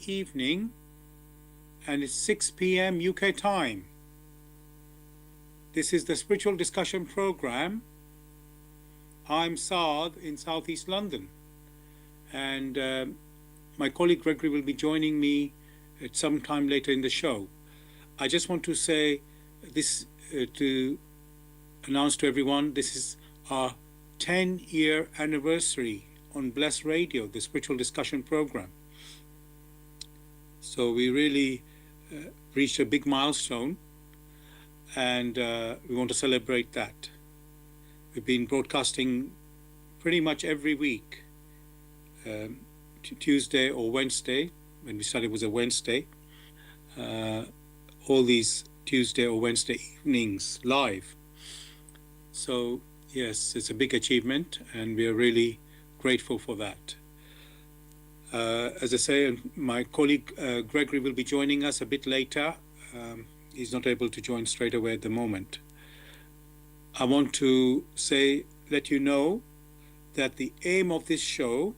evening and it's 6 p.m. UK time. This is the Spiritual Discussion Program. I'm Saad in Southeast London, and my colleague Gregory will be joining me at some time later in the show. I just want to say this to announce to everyone, this is our 10-year anniversary on Bless Radio, the Spiritual Discussion Program. So we really reached a big milestone, and we want to celebrate that. We've been broadcasting pretty much every week, Tuesday or Wednesday. When we started, it was a Wednesday. All these Tuesday or Wednesday evenings live. So yes, it's a big achievement, and we are really grateful for that. As I say, my colleague Gregory will be joining us a bit later. He's not able to join straight away at the moment. I want to let you know that the aim of this show,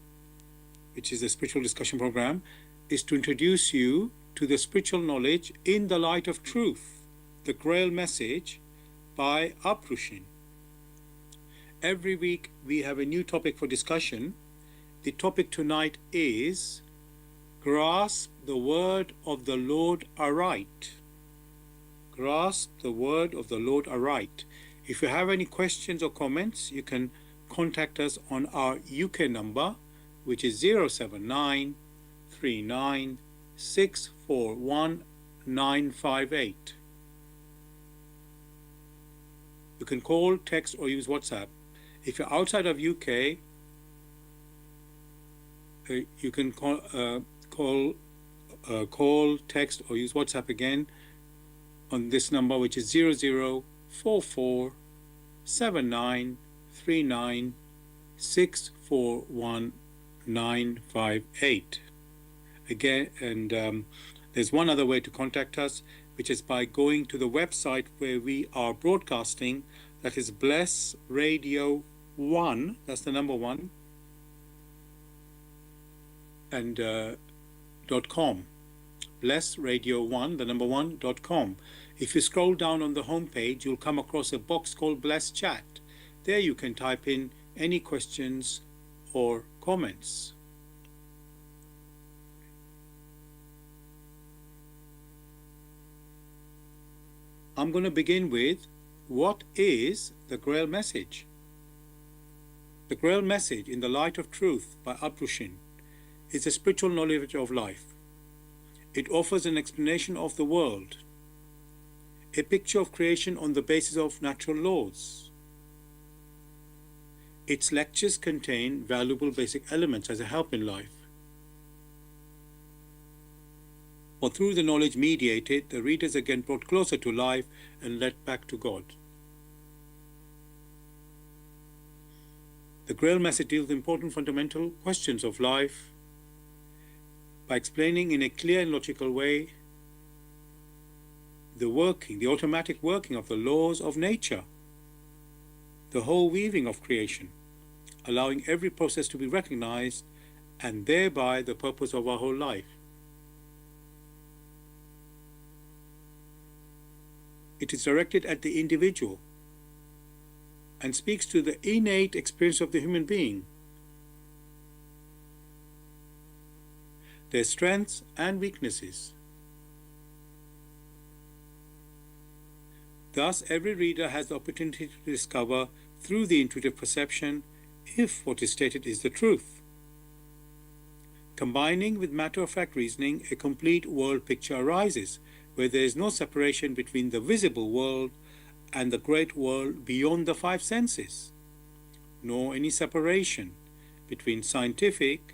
which is a spiritual discussion program, is to introduce you to the spiritual knowledge in the light of truth, the Grail Message by Rushin. Every week we have a new topic for discussion. The topic tonight is Grasp the Word of the Lord Aright. Grasp the Word of the Lord Aright. If you have any questions or comments, you can contact us on our UK number, which is 079 39 641 958. You can call, text, or use WhatsApp. If you're outside of UK, you can call, text, or use WhatsApp again on this number, which is 0044 7939 641 958. Again, and there's one other way to contact us, which is by going to the website where we are broadcasting. That is Bless Radio 1. That's the number 1. And .com. Bless Radio 1, the number 1.com. If you scroll down on the home page, you'll come across a box called Bless Chat. There you can type in any questions or comments. I'm going to begin with, what is the Grail Message? The Grail Message in the Light of Truth by Rushin is a spiritual knowledge of life. It offers an explanation of the world, a picture of creation on the basis of natural laws. Its lectures contain valuable basic elements as a help in life. For through the knowledge mediated, the readers again brought closer to life and led back to God. The Grail Message deals with important fundamental questions of life by explaining in a clear and logical way the automatic working of the laws of nature, the whole weaving of creation, allowing every process to be recognized, and thereby the purpose of our whole life. It is directed at the individual and speaks to the innate experience of the human being, their strengths and weaknesses. Thus, every reader has the opportunity to discover through the intuitive perception if what is stated is the truth. Combining with matter-of-fact reasoning, a complete world picture arises, where there is no separation between the visible world and the great world beyond the 5 senses, nor any separation between scientific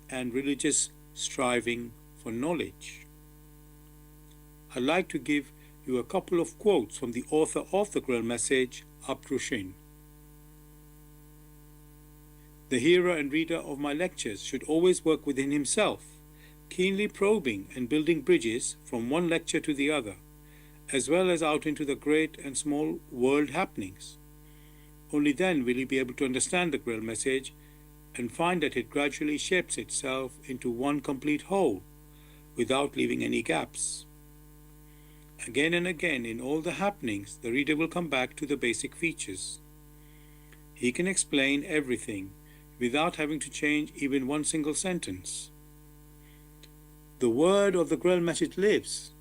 and religious striving for knowledge. I'd like to give you a couple of quotes from the author of the Grail Message, Rushin. The hearer and reader of my lectures should always work within himself, keenly probing and building bridges from one lecture to the other, as well as out into the great and small world happenings. Only then will he be able to understand the Grail Message and find that it gradually shapes itself into one complete whole, without leaving any gaps. Again and again, in all the happenings, the reader will come back to the basic features. He can explain everything without having to change even one single sentence. The word of the Grail Message lives,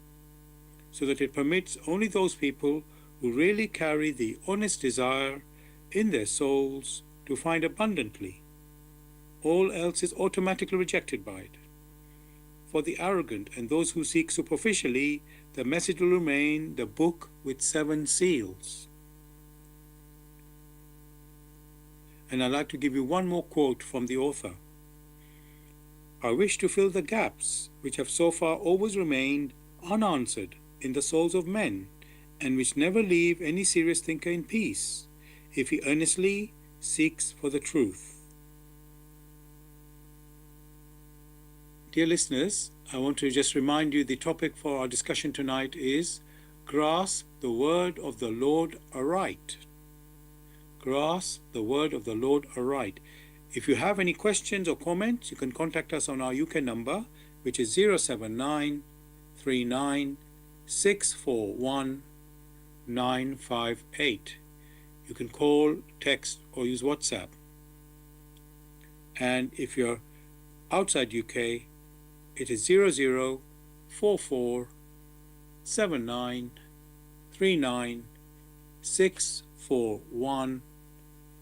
so that it permits only those people who really carry the honest desire in their souls to find abundantly. All else is automatically rejected by it. For the arrogant and those who seek superficially, the message will remain the book with 7 seals. And I'd like to give you one more quote from the author. I wish to fill the gaps which have so far always remained unanswered in the souls of men, and which never leave any serious thinker in peace, if he earnestly seeks for the truth. Dear listeners, I want to just remind you the topic for our discussion tonight is Grasp the Word of the Lord aright. Grasp the Word of the Lord aright. If you have any questions or comments, you can contact us on our UK number, which is 079 39 641 958. You can call, text, or use WhatsApp. And if you're outside UK, it is 0044 79 39 641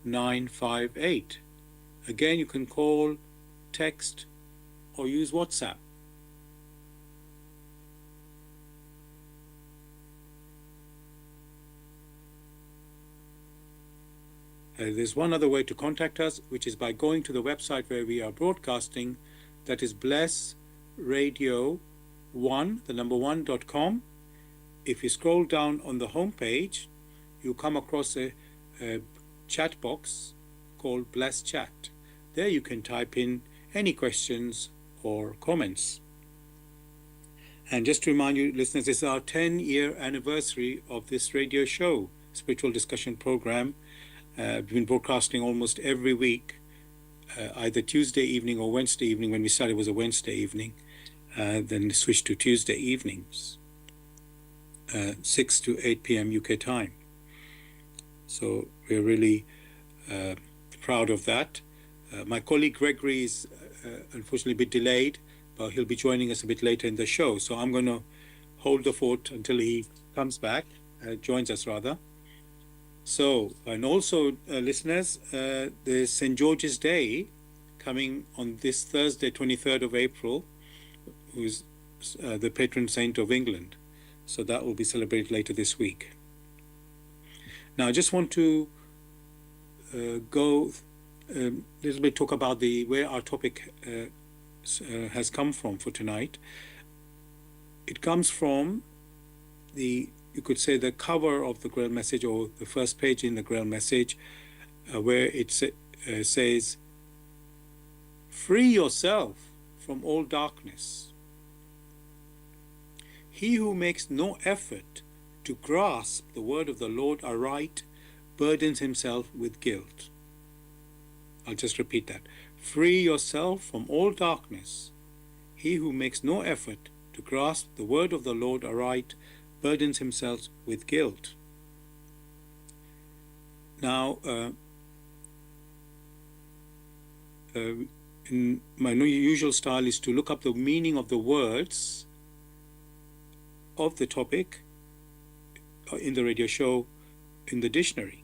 958. Again, you can call, text, or use WhatsApp. There's one other way to contact us, which is by going to the website where we are broadcasting, that is blessradio1, the number 1.com. If you scroll down on the home page, you come across a chat box called Bless Chat. There you can type in any questions or comments. And just to remind you, listeners, this is our 10-year anniversary of this radio show, spiritual discussion program. We've been broadcasting almost every week, either Tuesday evening or Wednesday evening. When we started, it was a Wednesday evening, then switched to Tuesday evenings, 6 to 8 p.m. UK time. So we're really proud of that. My colleague Gregory is unfortunately a bit delayed, but he'll be joining us a bit later in the show. So I'm going to hold the fort until he comes back, joins us rather. So, and also listeners, there's St. George's Day coming on this Thursday, 23rd of April, who's the patron saint of England. So that will be celebrated later this week. Now, I just want to go a little bit talk about where our topic has come from for tonight. It comes from you could say the cover of the Grail Message, or the first page in the Grail Message, where it says, "Free yourself from all darkness. He who makes no effort to grasp the word of the Lord aright burdens himself with guilt." I'll just repeat that. Free yourself from all darkness. He who makes no effort to grasp the word of the Lord aright burdens himself with guilt. Now, in my usual style is to look up the meaning of the words of the topic in the radio show in the dictionary.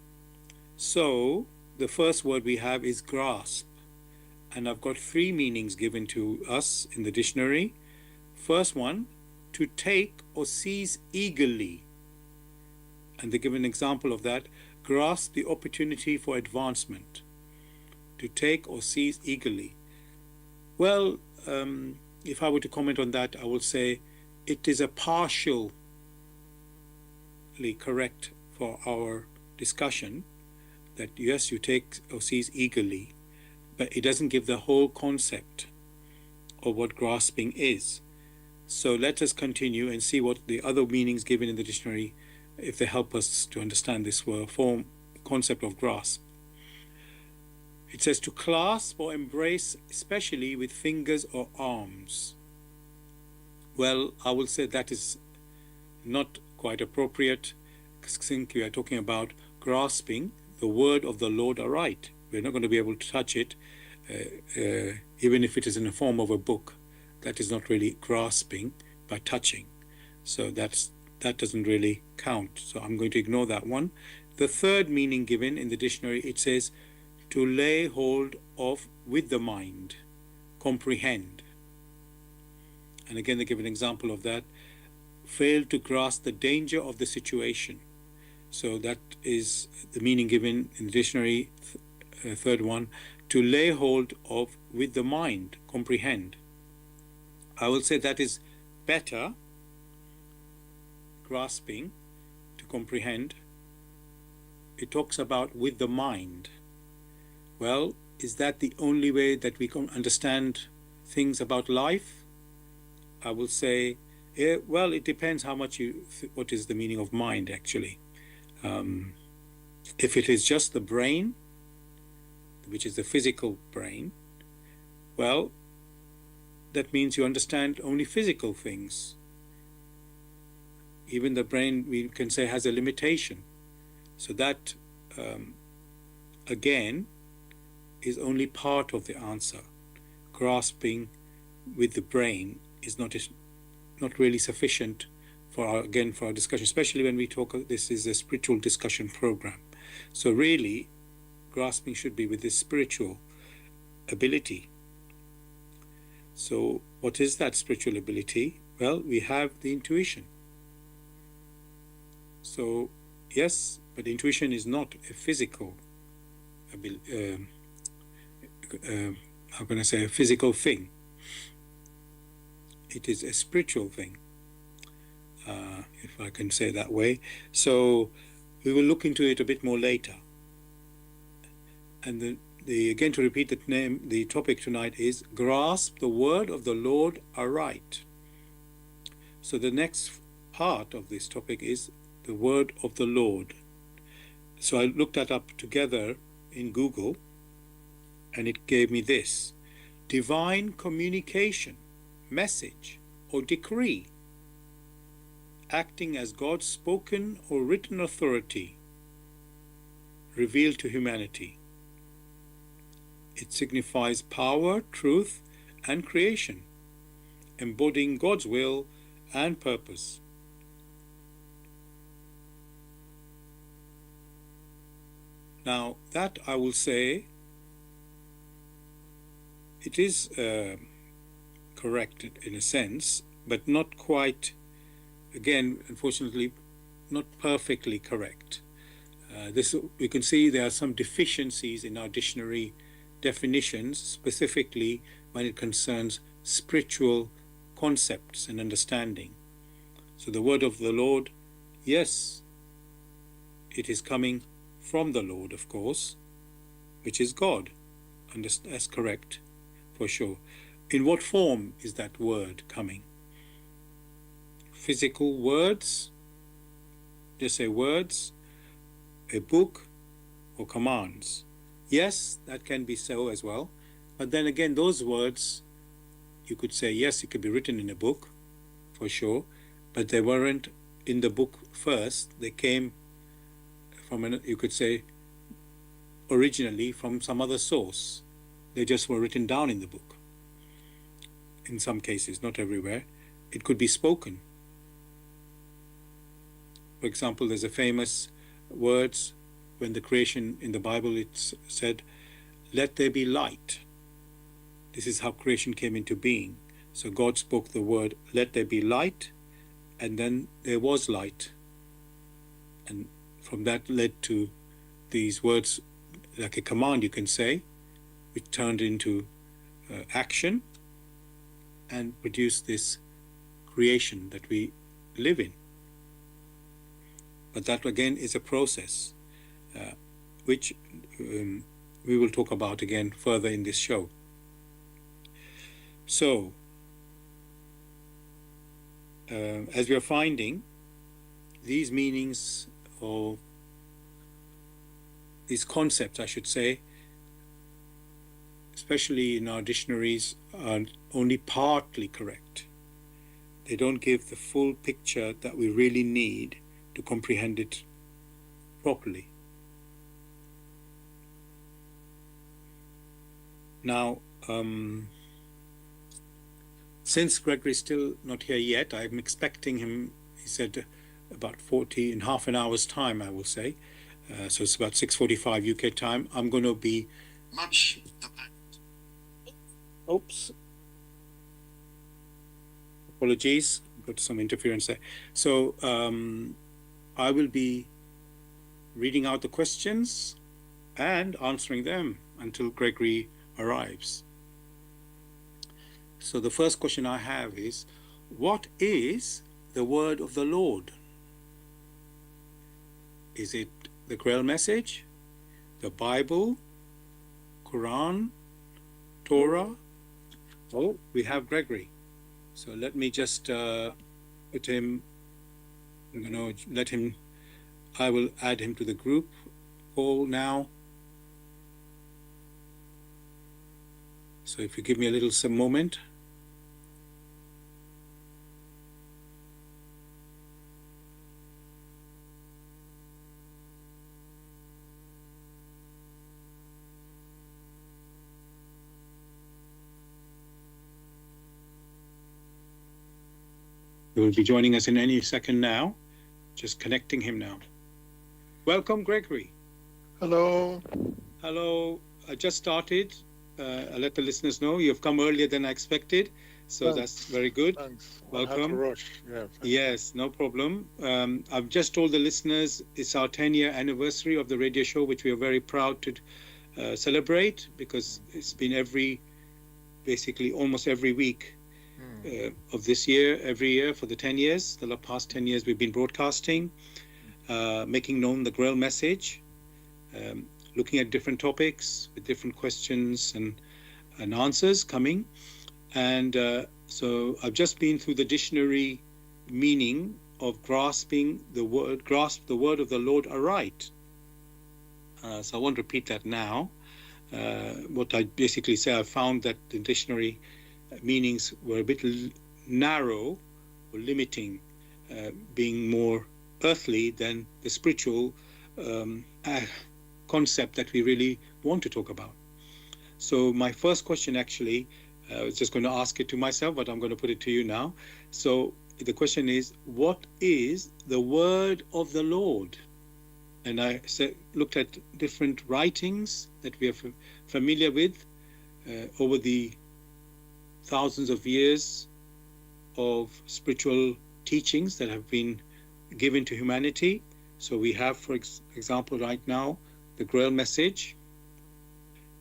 So the first word we have is grasp, and I've got 3 meanings given to us in the dictionary. First one, to take or seize eagerly, and they give an example of that: grasp the opportunity for advancement. To take or seize eagerly. Well, if I were to comment on that, I would say it is a partially correct for our discussion, that yes, you take or seize eagerly, but it doesn't give the whole concept of what grasping is. So let us continue and see what the other meanings given in the dictionary, if they help us to understand this concept of grasp. It says to clasp or embrace, especially with fingers or arms. Well, I will say that is not quite appropriate, since we are talking about grasping the word of the Lord aright. We're not going to be able to touch it, even if it is in the form of a book. That is not really grasping by touching. So that doesn't really count. So I'm going to ignore that one. The third meaning given in the dictionary, it says to lay hold of with the mind, comprehend. And again, they give an example of that. Fail to grasp the danger of the situation. So that is the meaning given in the dictionary, third one, to lay hold of with the mind, comprehend. I will say that is better, grasping, to comprehend. It talks about with the mind. Well, is that the only way that we can understand things about life? I will say, well, it depends how much what is the meaning of mind, actually. If it is just the brain, which is the physical brain, well, that means you understand only physical things. Even the brain, we can say, has a limitation. So that, again, is only part of the answer. Grasping with the brain is not really sufficient for our discussion, especially when we talk, this is a spiritual discussion program. So really, grasping should be with this spiritual ability. So what is that spiritual ability? Well, we have the intuition. So yes, but intuition is not a physical how can I say, a physical thing. It is a spiritual thing, if I can say that way. So we will look into it a bit more later. And again, to repeat the topic tonight is grasp the word of the Lord aright. So the next part of this topic is the word of the Lord. So I looked that up together in Google, and it gave me this: divine communication, message, or decree, acting as God's spoken or written authority revealed to humanity. It signifies power, truth, and creation, embodying God's will and purpose. Now, that I will say, it is correct in a sense, but not quite, again, unfortunately, not perfectly correct. We can see there are some deficiencies in our dictionary definitions, specifically when it concerns spiritual concepts and understanding. So the word of the Lord, yes, it is coming from the Lord, of course, which is God. And that's correct, for sure. In what form is that word coming? Physical words, just say words, a book, or commands. Yes, that can be so as well. But then again, those words, you could say, yes, it could be written in a book, for sure, but they weren't in the book first. They came from, you could say, originally from some other source. They just were written down in the book. In some cases, not everywhere. It could be spoken. For example, there's a famous words when the creation in the Bible, it's said, let there be light. This is how creation came into being. So God spoke the word, let there be light, and then there was light. And from that led to these words, like a command, you can say, which turned into action and produced this creation that we live in. But that again is a process, which we will talk about again further in this show. So, as we are finding, these meanings, or these concepts, I should say, especially in our dictionaries, are only partly correct. they don't give the full picture that we really need to comprehend it properly. Now, since Gregory's still not here yet, I'm expecting him, he said, about in half an hour's time, I will say. So it's about 6:45 UK time. I'm going to be much. Oops. Apologies, got some interference there. So I will be reading out the questions and answering them until Gregory arrives. So the first question I have is, what is the word of the Lord? Is it the Grail Message, the Bible, Quran, Torah? Oh, we have Gregory. So let me just put him, I'm going to let him, I will add him to the group call now. So if you give me a little some moment. He will be joining us in any second now. Just connecting him now. Welcome, Gregory. Hello. Hello. I just started. I'll let the listeners know you've come earlier than I expected. So that's very good. Thanks. Welcome. I had to rush. Yeah, yes, no problem. I've just told the listeners it's our 10-year anniversary of the radio show, which we are very proud to celebrate, because it's been basically almost every week of this year, every year for the 10 years. The past 10 years we've been broadcasting, making known the Grail Message, looking at different topics with different questions and answers coming. And so I've just been through the dictionary meaning of grasping the word, grasp the word of the Lord aright. So I won't repeat that now. What I basically say, I found that the dictionary meanings were a bit narrow or limiting, being more earthly than the spiritual concept that we really want to talk about. So my first question, actually, I was just going to ask it to myself, but I'm going to put it to you now. So the question is, what is the word of the Lord? And I looked at different writings that we are familiar with over the thousands of years of spiritual teachings that have been given to humanity. So we have, for example, right now, the Grail Message,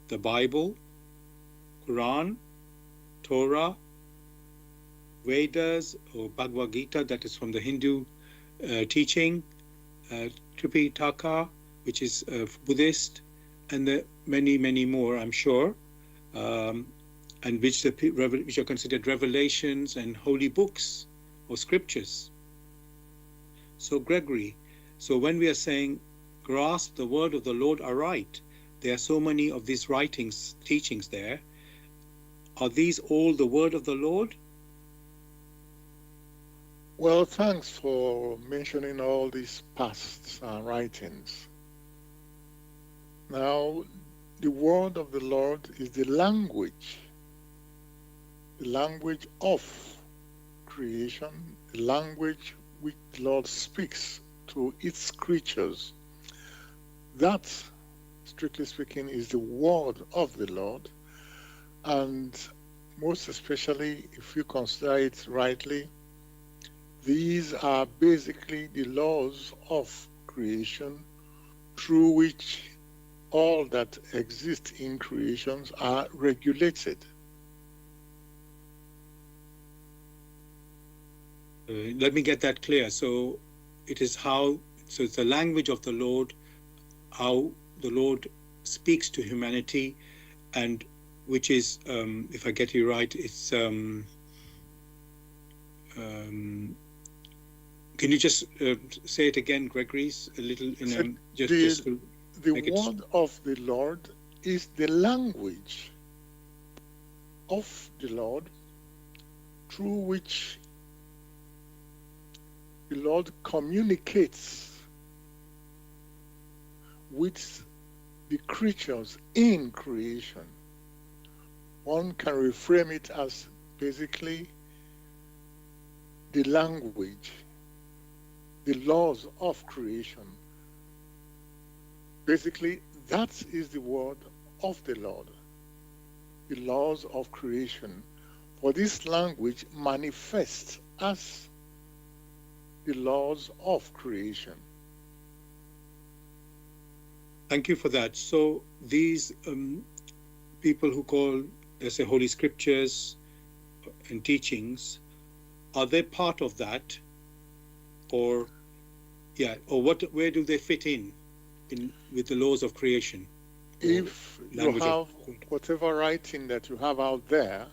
the Bible, Quran, Torah, Vedas or Bhagavad Gita, that is from the Hindu teaching, Tripitaka, which is Buddhist, and the many, many more, I'm sure, and which are considered revelations and holy books or scriptures. So Gregory, so when we are saying grasp the word of the Lord aright, there are so many of these writings, teachings there. Are these all the word of the Lord? Well, thanks for mentioning all these past writings. Now, the word of the Lord is the language of creation, the language which the Lord speaks to its creatures. That, strictly speaking, is the word of the Lord. And most especially, if you consider it rightly, these are basically the laws of creation through which all that exists in creations are regulated. Let me get that clear. So it's the language of the Lord, how the Lord speaks to humanity, and which is, if I get you right, it's, can you just say it again, Gregory, a little, the word of the Lord is the language of the Lord through which the Lord communicates with the creatures in creation. One can reframe it as basically the language, the laws of creation. Basically, that is the word of the Lord, the laws of creation. For this language manifests as the laws of creation. Thank you for that. So these people who call, let's say, Holy Scriptures and teachings, are they part of that, or where do they fit in with the laws of creation? If you have whatever writing that you have out there,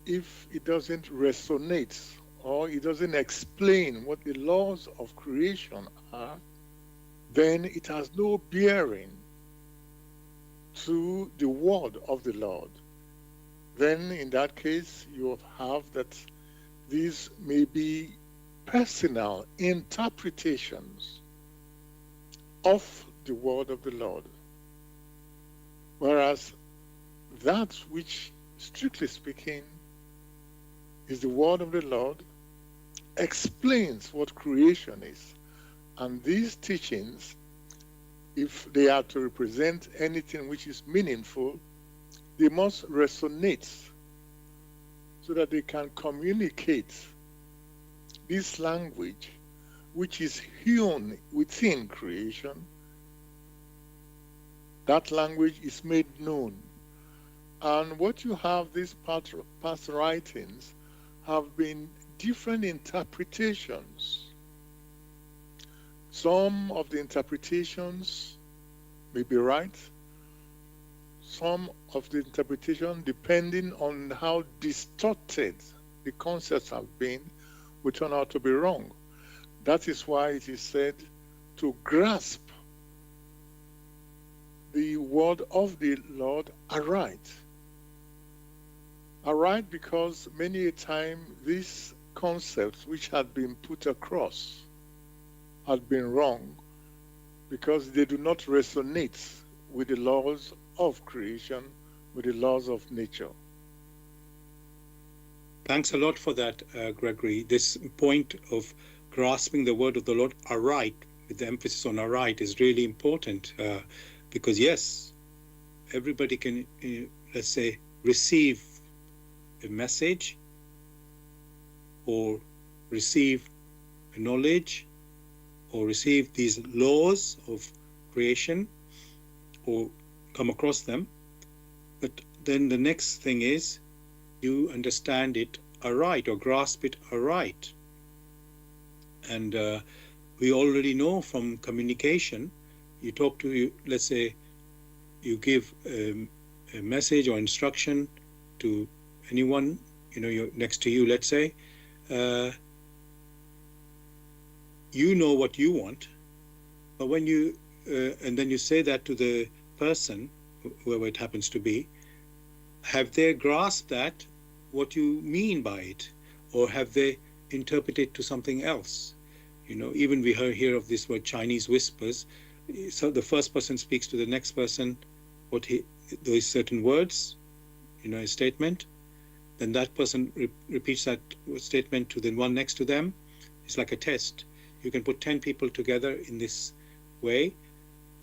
if it doesn't resonate or it doesn't explain what the laws of creation are, then it has no bearing to the word of the Lord. Then in that case, you have that these may be personal interpretations of the word of the Lord. Whereas that which, strictly speaking, is the word of the Lord explains what creation is. And these teachings, if they are to represent anything which is meaningful, they must resonate so that they can communicate this language which is hewn within creation. That language is made known. And what you have, these past writings have been different interpretations. Some of the interpretations may be right. Some of the interpretation, depending on how distorted the concepts have been, will turn out to be wrong. That is why it is said to grasp the word of the Lord aright. Aright, because many a time these concepts which had been put across had been wrong because they do not resonate with the laws of creation, with the laws of nature. Thanks a lot for that, Gregory. This point of grasping the word of the Lord aright, with the emphasis on aright, is really important because, yes, everybody can, let's say, receive a message or receive knowledge or receive these laws of creation or come across them. But then the next thing is you understand it aright or grasp it aright. And we already know from communication, you talk to, let's say, you give a message or instruction to anyone, you're next to you, let's say, you know what you want, but when you, and then you say that to the person, whoever it happens to be, have they grasped that, what you mean by it, or have they interpreted to something else? Even we hear of this word Chinese whispers. So the first person speaks to the next person those certain words, a statement. Then that person repeats that statement to the one next to them. It's like a test. You can put 10 people together in this way,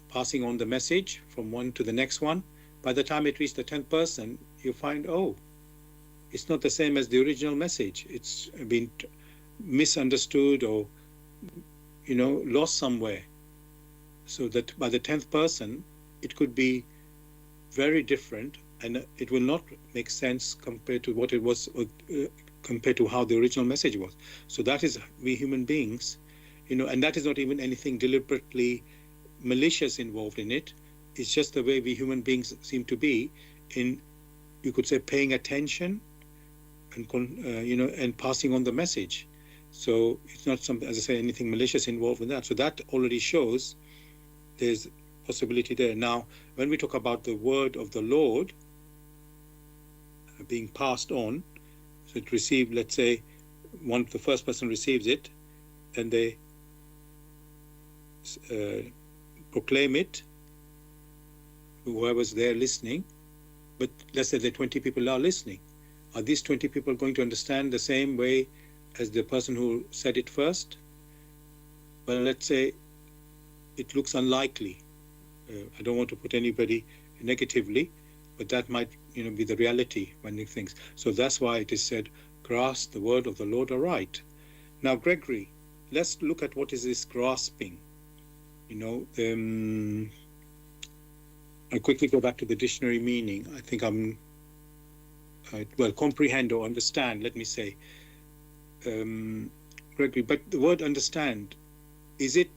passing on the message from one to the next one. By the time it reaches the 10th person, you find, it's not the same as the original message. It's been misunderstood or, lost somewhere. So that by the 10th person, it could be very different and it will not make sense compared to what it was, compared to how the original message was. So that is we human beings, and that is not even anything deliberately malicious involved in it. It's just the way we human beings seem to be in, you could say, paying attention and, and passing on the message. So it's not something, as I say, anything malicious involved in that. So that already shows there's possibility there. Now, when we talk about the word of the Lord being passed on, so it received, let's say, the first person receives it, then they proclaim it, whoever's there listening. But let's say the 20 people are listening. Are these 20 people going to understand the same way as the person who said it first? Well, let's say it looks unlikely. I don't want to put anybody negatively, but that might, be the reality when things. So that's why it is said, grasp the word of the Lord aright. Now, Gregory, let's look at what is this grasping. I'll quickly go back to the dictionary meaning. I think comprehend or understand, let me say. Gregory, but the word understand, is it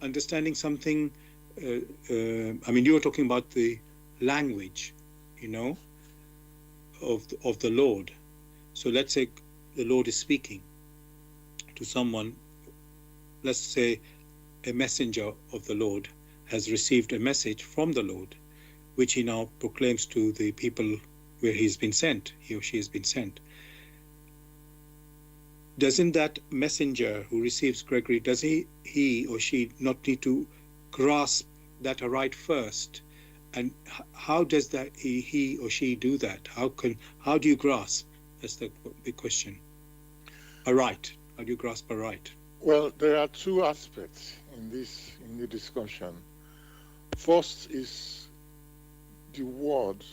understanding something? You were talking about the language, of the Lord. So let's say the Lord is speaking to someone. Let's say a messenger of the Lord has received a message from the Lord, which he now proclaims to the people where he or she has been sent. Doesn't that messenger who receives Gregory, does he or she not need to grasp that aright first? And how does that he or she do that? How do you grasp? That's the big question. Aright. How do you grasp aright? Well, there are two aspects in the discussion. First is the word,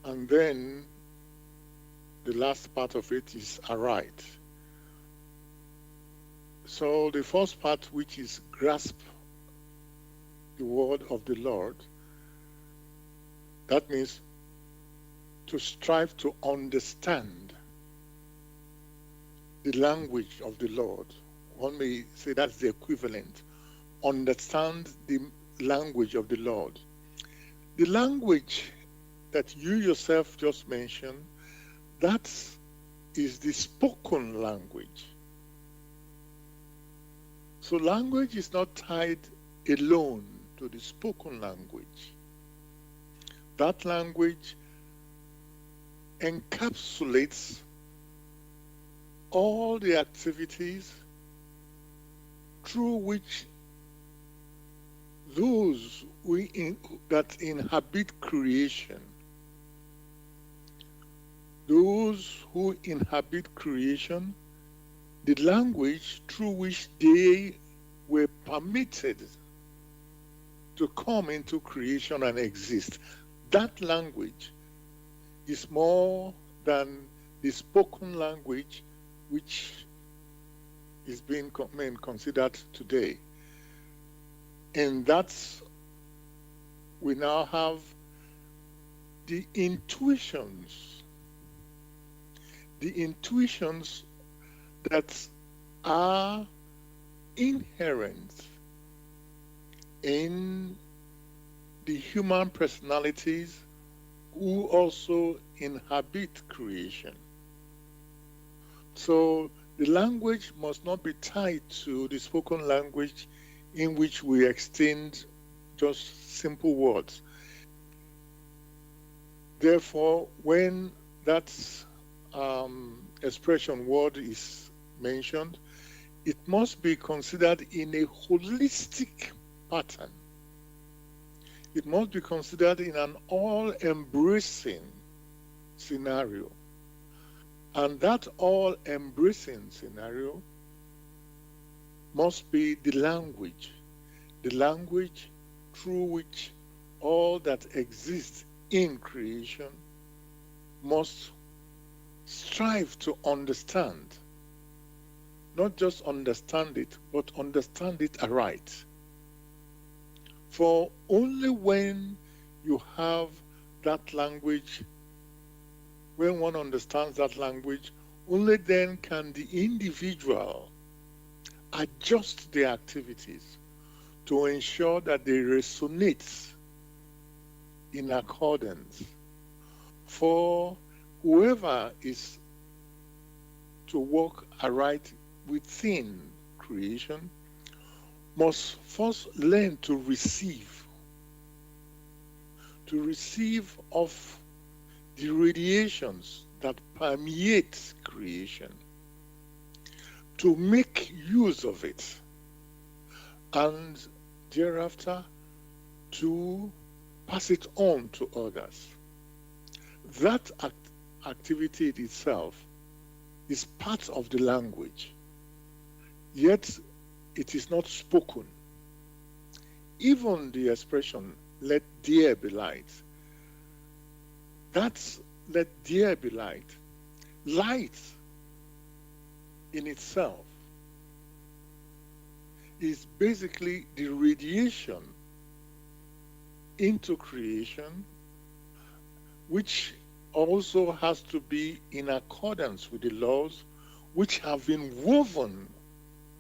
and then the last part of it is aright. So the first part, which is grasp the word of the Lord, that means to strive to understand the language of the Lord. One may say that's the equivalent. Understand the language of the Lord. The language that you yourself just mentioned, that is the spoken language. So language is not tied alone to the spoken language. That language encapsulates all the activities through which those that inhabit creation, those who inhabit creation, the language through which they were permitted to come into creation and exist, that language is more than the spoken language which is being considered today. And that's, we now have the intuitions that are inherent in the human personalities who also inhabit creation. So the language must not be tied to the spoken language in which we exchange just simple words. Therefore, when that expression word is mentioned, it must be considered in a holistic pattern. It must be considered in an all-embracing scenario. And that all-embracing scenario must be the language through which all that exists in creation must strive to understand. Not just understand it, but understand it aright. For only when you have that language, when one understands that language, only then can the individual adjust their activities to ensure that they resonate in accordance. For whoever is to walk aright within creation must first learn to receive of the radiations that permeate creation. to make use of it, and thereafter to pass it on to others. That activity itself is part of the language, yet it is not spoken. Even the expression, let there be light, that's let there be light. Light in itself is basically the radiation into creation, which also has to be in accordance with the laws which have been woven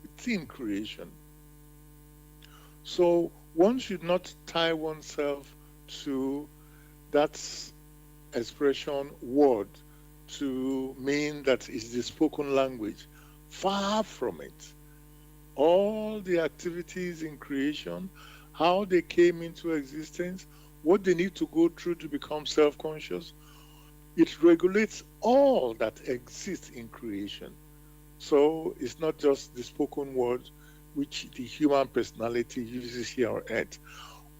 within creation. So one should not tie oneself to that expression word to mean that it's the spoken language. Far from it. All the activities in creation, how they came into existence, what they need to go through to become self-conscious, it regulates all that exists in creation. So it's not just the spoken word which the human personality uses here on earth.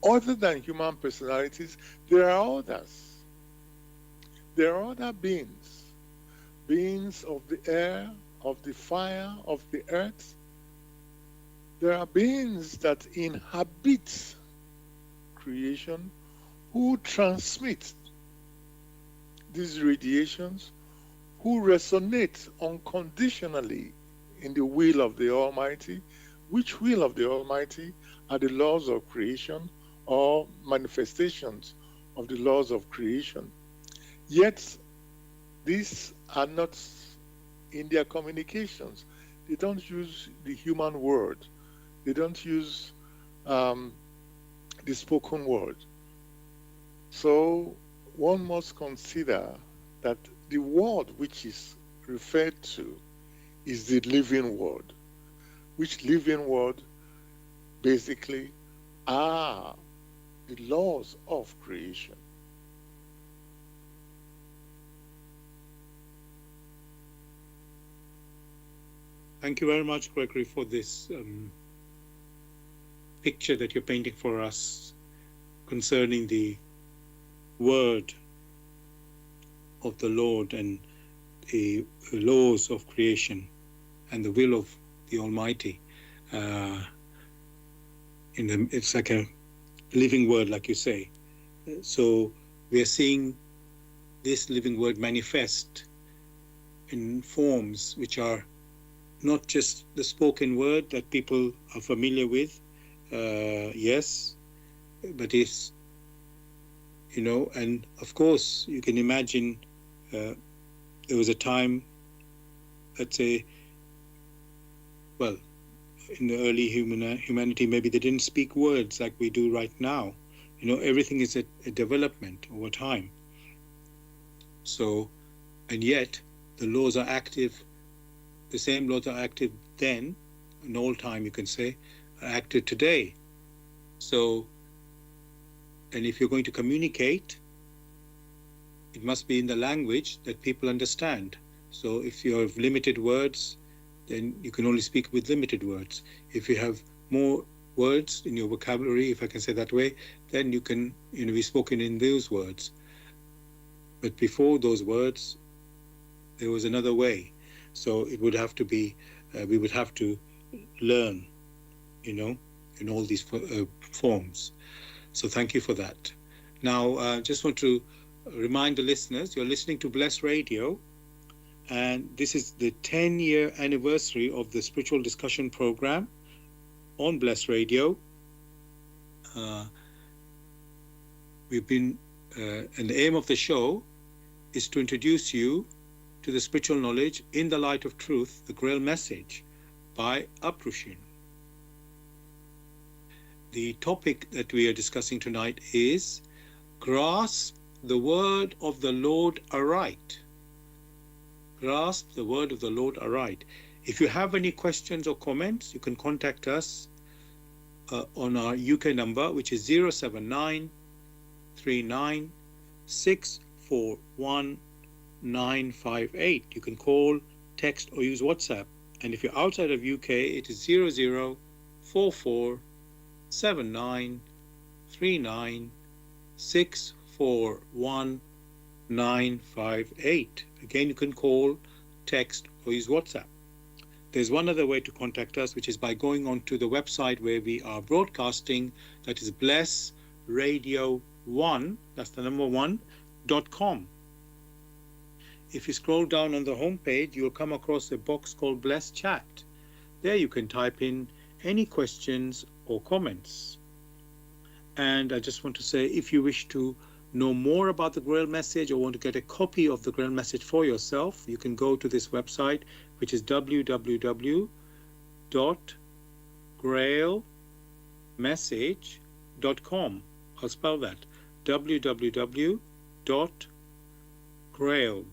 Other than human personalities, there are others. There are other beings, beings of the air, of the fire, of the earth. There are beings that inhabit creation who transmit these radiations, who resonate unconditionally in the will of the Almighty. Which will of the Almighty are the laws of creation or manifestations of the laws of creation. Yet, these are not in their communications. They don't use the human word. They don't use the spoken word. So one must consider that the word which is referred to is the living word, which living word basically are the laws of creation. Thank you very much, Gregory, for this picture that you're painting for us concerning the word of the Lord and the laws of creation and the will of the Almighty. It's like a living word, like you say. So we are seeing this living word manifest in forms which are not just the spoken word that people are familiar with, yes, but it's, and of course you can imagine there was a time, let's say, well, in the early humanity, maybe they didn't speak words like we do right now. Everything is a development over time. So, and yet the laws are active. The same laws are active then, in old time, you can say, are active today. So, and if you're going to communicate, it must be in the language that people understand. So if you have limited words, then you can only speak with limited words. If you have more words in your vocabulary, if I can say that way, then you can be spoken in those words. But before those words, there was another way. So it would have to be, we would have to learn, in all these forms. So thank you for that. Now, I just want to remind the listeners, you're listening to Bless Radio, and this is the 10-year anniversary of the Spiritual Discussion Program on Bless Radio. We've been, and the aim of the show is to introduce you to the spiritual knowledge in the light of truth, the Grail Message by Uprushin. The topic that we are discussing tonight is grasp the word of the Lord aright. Grasp the word of the Lord aright. If you have any questions or comments, you can contact us on our UK number, which is 079 39 641 958. You can call, text, or use WhatsApp And if you're outside of UK, it is 00447939641958. Again, you can call, text, or use WhatsApp. There's one other way to contact us, which is by going on to the website where we are broadcasting. That is blessradio1, that's the number 1.com. If you scroll down on the home page, you'll come across a box called Bless Chat. There you can type in any questions or comments. And I just want to say, if you wish to know more about the Grail Message or want to get a copy of the Grail Message for yourself, you can go to this website, which is www.grailmessage.com. I'll spell that, www.grail, Grail,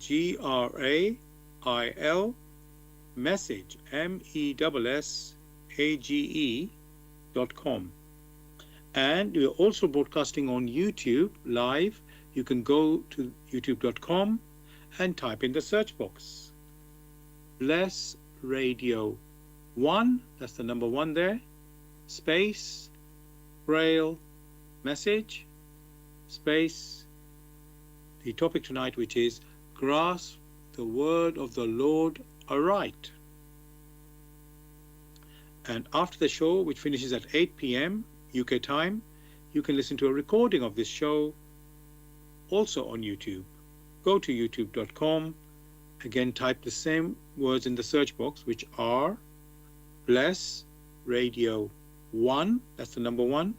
message, message.com. And we're also broadcasting on YouTube live. You can go to youtube.com and type in the search box Bless Radio 1, that's the number 1 there, space Grail Message, space the topic tonight, which is Grasp the Word of the Lord Aright. And after the show, which finishes at 8 p.m. UK time, you can listen to a recording of this show also on YouTube. Go to youtube.com, again type the same words in the search box, which are Bless Radio 1, that's the number 1,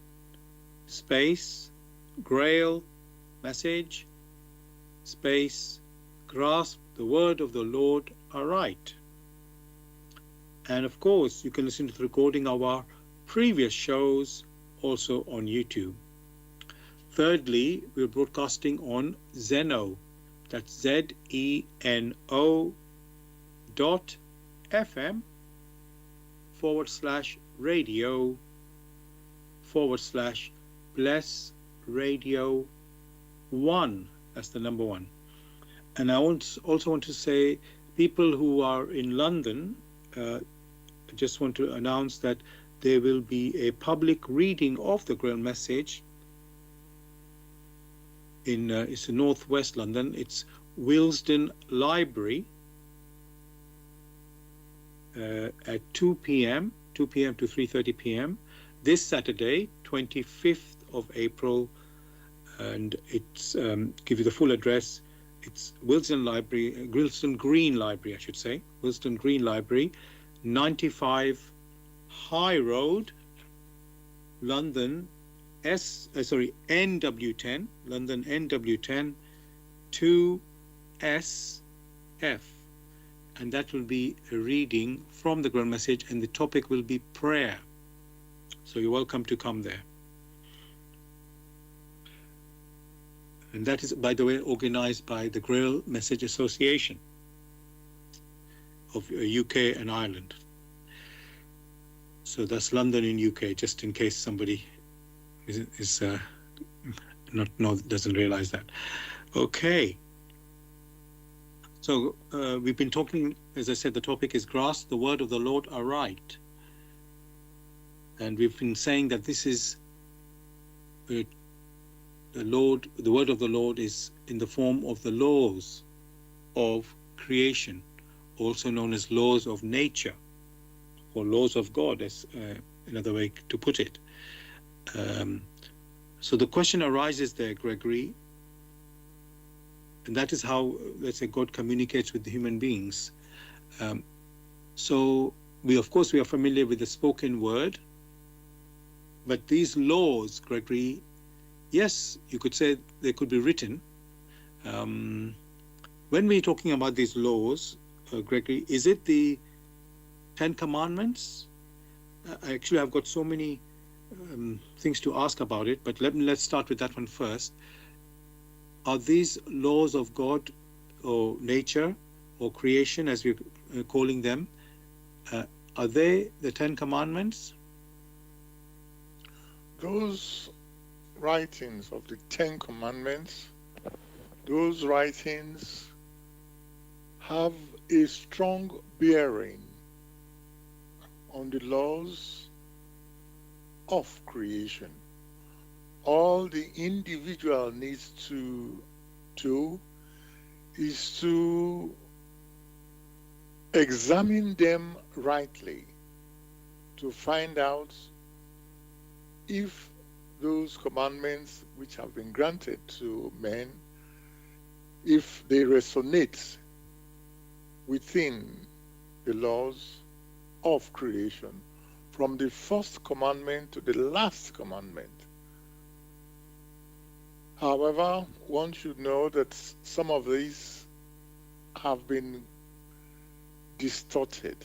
space Grail Message, space Grasp the Word of the Lord Aright. And of course, you can listen to the recording of our previous shows also on YouTube. Thirdly, we're broadcasting on Zeno, that's ZENO.fm/radio/bless radio 1, that's the number 1. And I also want to say, people who are in London, I just want to announce that there will be a public reading of the Grail Message in it's in northwest London. It's Willesden Library at 2 p.m. to 3:30 p.m. this Saturday, 25th of April, and it's give you the full address. It's Willesden Green Library, I should say, Willesden Green Library, 95 High Road, London, NW10, London NW10 2SF, and that will be a reading from the Grail Message, and the topic will be prayer. So you're welcome to come there. And that is, by the way, organized by the Grail Message Association of UK and Ireland. So that's London in UK, just in case somebody doesn't realize that. Okay. So we've been talking, as I said, the topic is Grasp the Word of the Lord Aright. And we've been saying that this is the word of the Lord is in the form of the laws of creation, also known as laws of nature, or laws of God, as another way to put it. So the question arises there, Gregory, and that is how, let's say, God communicates with the human beings. So we are familiar with the spoken word, but these laws, Gregory, yes, you could say they could be written. When we're talking about these laws, Gregory, is it the 10 Commandments? Actually, I've got so many things to ask about it, but let's start with that one first. Are these laws of God, or nature, or creation, as we're calling them, are they the 10 Commandments? Those writings of the 10 Commandments, those writings have a strong bearing on the laws of creation. All the individual needs to do is to examine them rightly to find out if those commandments which have been granted to men, if they resonate within the laws of creation, from the first commandment to the last commandment. However, one should know that some of these have been distorted.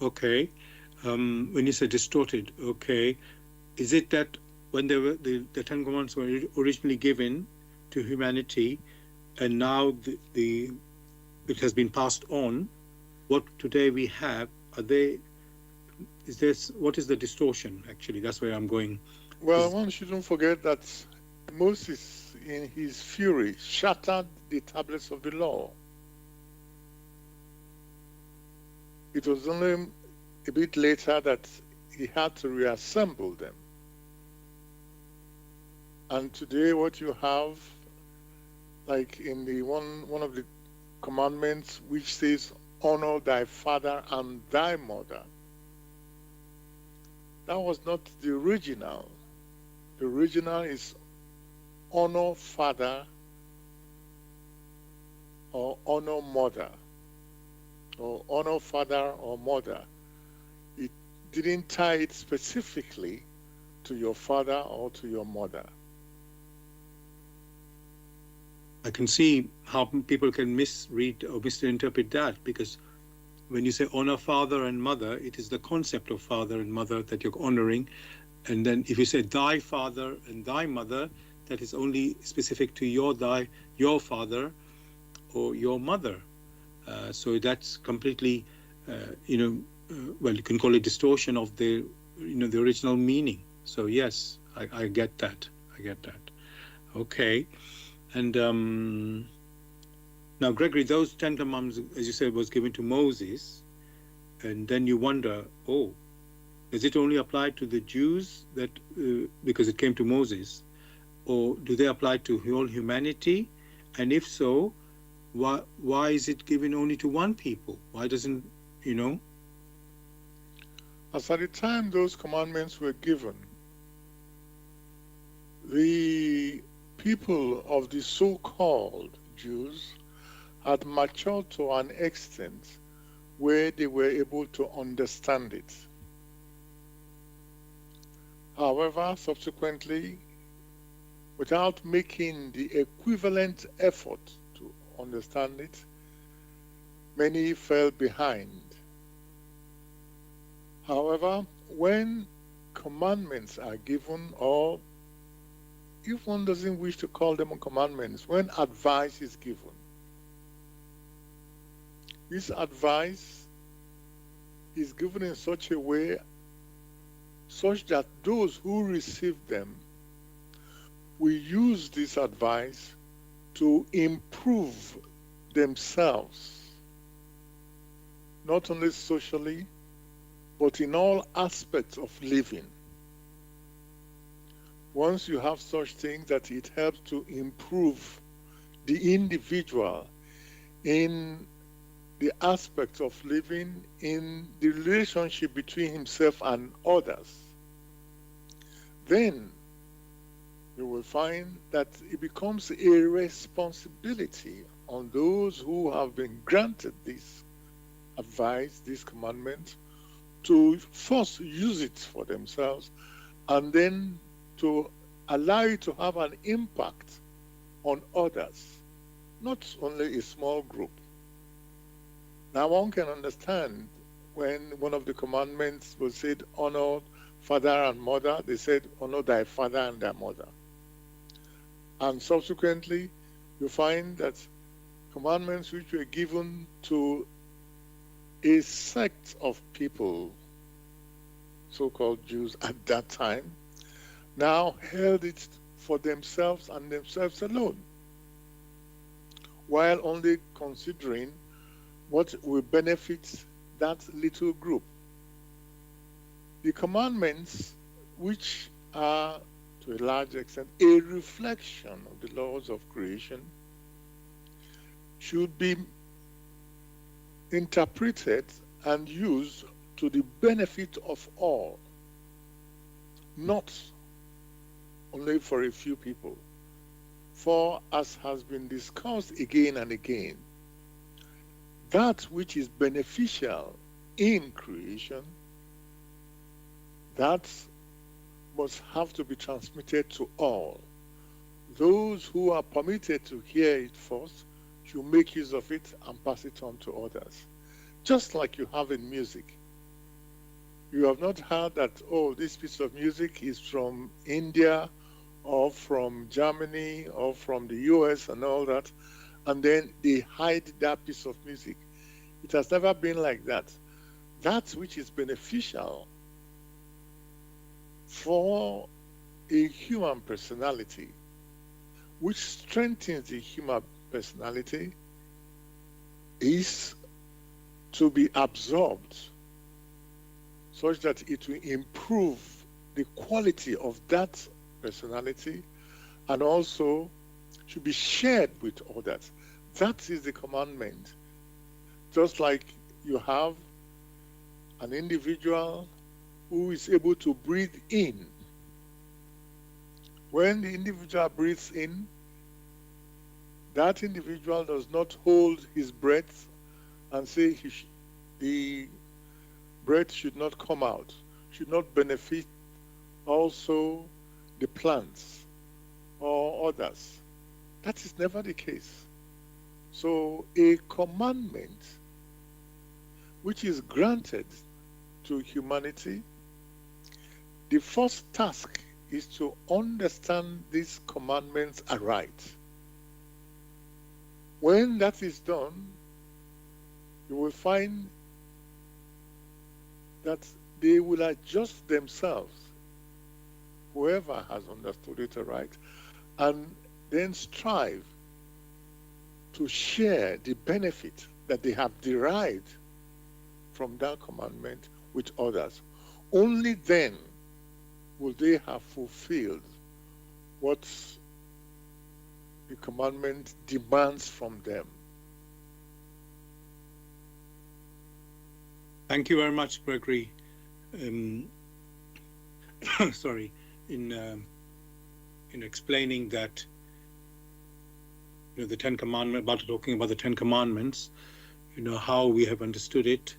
Okay. When you say distorted, okay, is it that when they were, the Ten Commandments were originally given to humanity, and now it has been passed on, what today we have, what is the distortion actually? That's where I'm going. Well, one shouldn't forget that Moses, in his fury, shattered the tablets of the law. It was only a bit later that he had to reassemble them. And today what you have, like in the one of the commandments which says, honor thy father and thy mother, that was not the original. The original is honor father or honor mother, or honor father or mother. It didn't tie it specifically to your father or to your mother. I can see how people can misread or misinterpret that, because when you say honor father and mother, it is the concept of father and mother that you're honoring. And then if you say thy father and thy mother, that is only specific to your father or your mother. So that's completely, well, you can call it distortion of the original meaning. So yes, I get that. Okay. And now, Gregory, those 10 commandments, as you said, was given to Moses. And then you wonder, does it only apply to the Jews that because it came to Moses? Or do they apply to all humanity? And if so, why is it given only to one people? Why doesn't, As at the time those commandments were given, the people of the so-called Jews had matured to an extent where they were able to understand it. However, subsequently, without making the equivalent effort to understand it, many fell behind. However, when commandments are given, or if one doesn't wish to call them commandments, when advice is given, this advice is given in such a way such that those who receive them will use this advice to improve themselves, not only socially, but in all aspects of living. Once you have such things that it helps to improve the individual in the aspects of living, in the relationship between himself and others, then you will find that it becomes a responsibility on those who have been granted this advice, this commandment, to first use it for themselves and then to allow it to have an impact on others, not only a small group. Now one can understand when one of the commandments was said, honor father and mother, they said, honor thy father and thy mother. And subsequently, you find that commandments which were given to a sect of people, so-called Jews at that time, now held it for themselves and themselves alone. while only considering what will benefit that little group. The commandments, which are to a large extent a reflection of the laws of creation, should be interpreted and used to the benefit of all, not only for a few people. For, as has been discussed again and again, that which is beneficial in creation, that must have to be transmitted to all. Those who are permitted to hear it first should make use of it and pass it on to others. Just like you have in music. You have not heard that, oh, this piece of music is from India or from Germany or from the US and all that, and then they hide that piece of music. It has never been like that. That which is beneficial for a human personality, which strengthens the human personality, is to be absorbed such that it will improve the quality of that personality and also should be shared with others. That is the commandment. Just like you have an individual who is able to breathe in. When the individual breathes in, that individual does not hold his breath and say the breath should not come out, should not benefit also the plants or others. That is never the case. So a commandment which is granted to humanity, the first task is to understand these commandments aright. When that is done, you will find that they will adjust themselves, whoever has understood it aright, and then strive to share the benefit that they have derived from that commandment with others. Only then will they have fulfilled what the commandment demands from them. Thank you very much, Gregory. Sorry, in explaining that, the Ten Commandments, about talking about the Ten Commandments, how we have understood it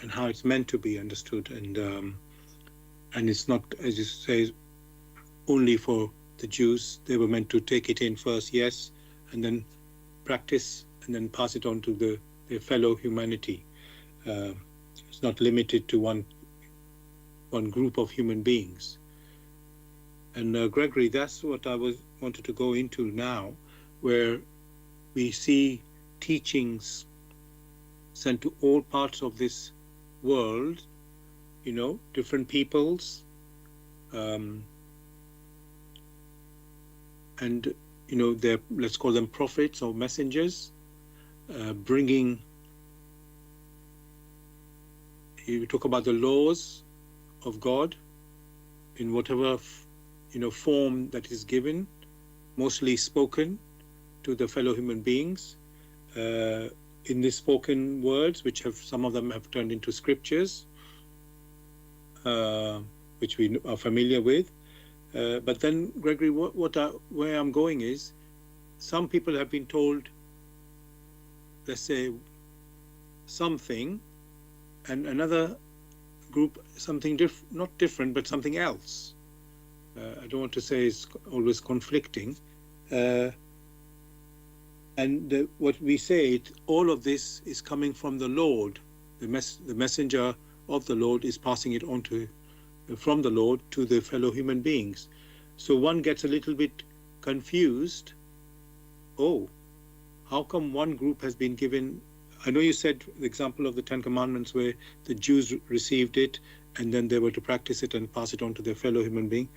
and how it's meant to be understood, and it's not, as you say, only for the Jews. They were meant to take it in first, yes, and then practice and then pass it on to their fellow humanity. It's not limited to one group of human beings. And Gregory, that's what I wanted to go into now, where we see teachings sent to all parts of this world, different peoples, and let's call them prophets or messengers, bringing. You talk about the laws of God in whatever form that is given, mostly spoken to the fellow human beings. In the spoken words, which some of them have turned into scriptures, which we are familiar with. But then, Gregory, where I'm going is, some people have been told, let's say, something, and another group something not different, but something else. I don't want to say it's always conflicting. And what we say, all of this is coming from the Lord. The messenger of the Lord is passing it on from the Lord to the fellow human beings. So one gets a little bit confused. Oh, how come one group has been given? I know you said the example of the Ten Commandments where the Jews received it and then they were to practice it and pass it on to their fellow human being.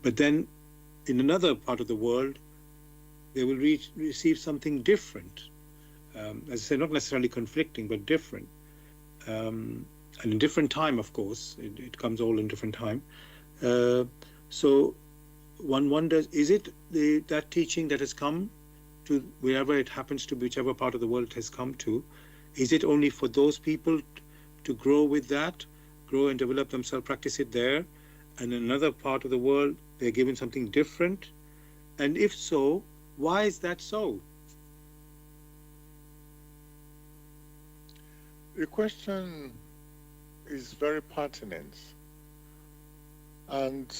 But then in another part of the world, they will receive something different. As I said, not necessarily conflicting, but different. And in different time, of course, it comes all in different time. So one wonders, is it that teaching that has come to wherever it happens to be, whichever part of the world it has come to, is it only for those people to grow with that, grow and develop themselves, practice it there, and in another part of the world they're given something different? And if so, why is that so? The question is very pertinent, and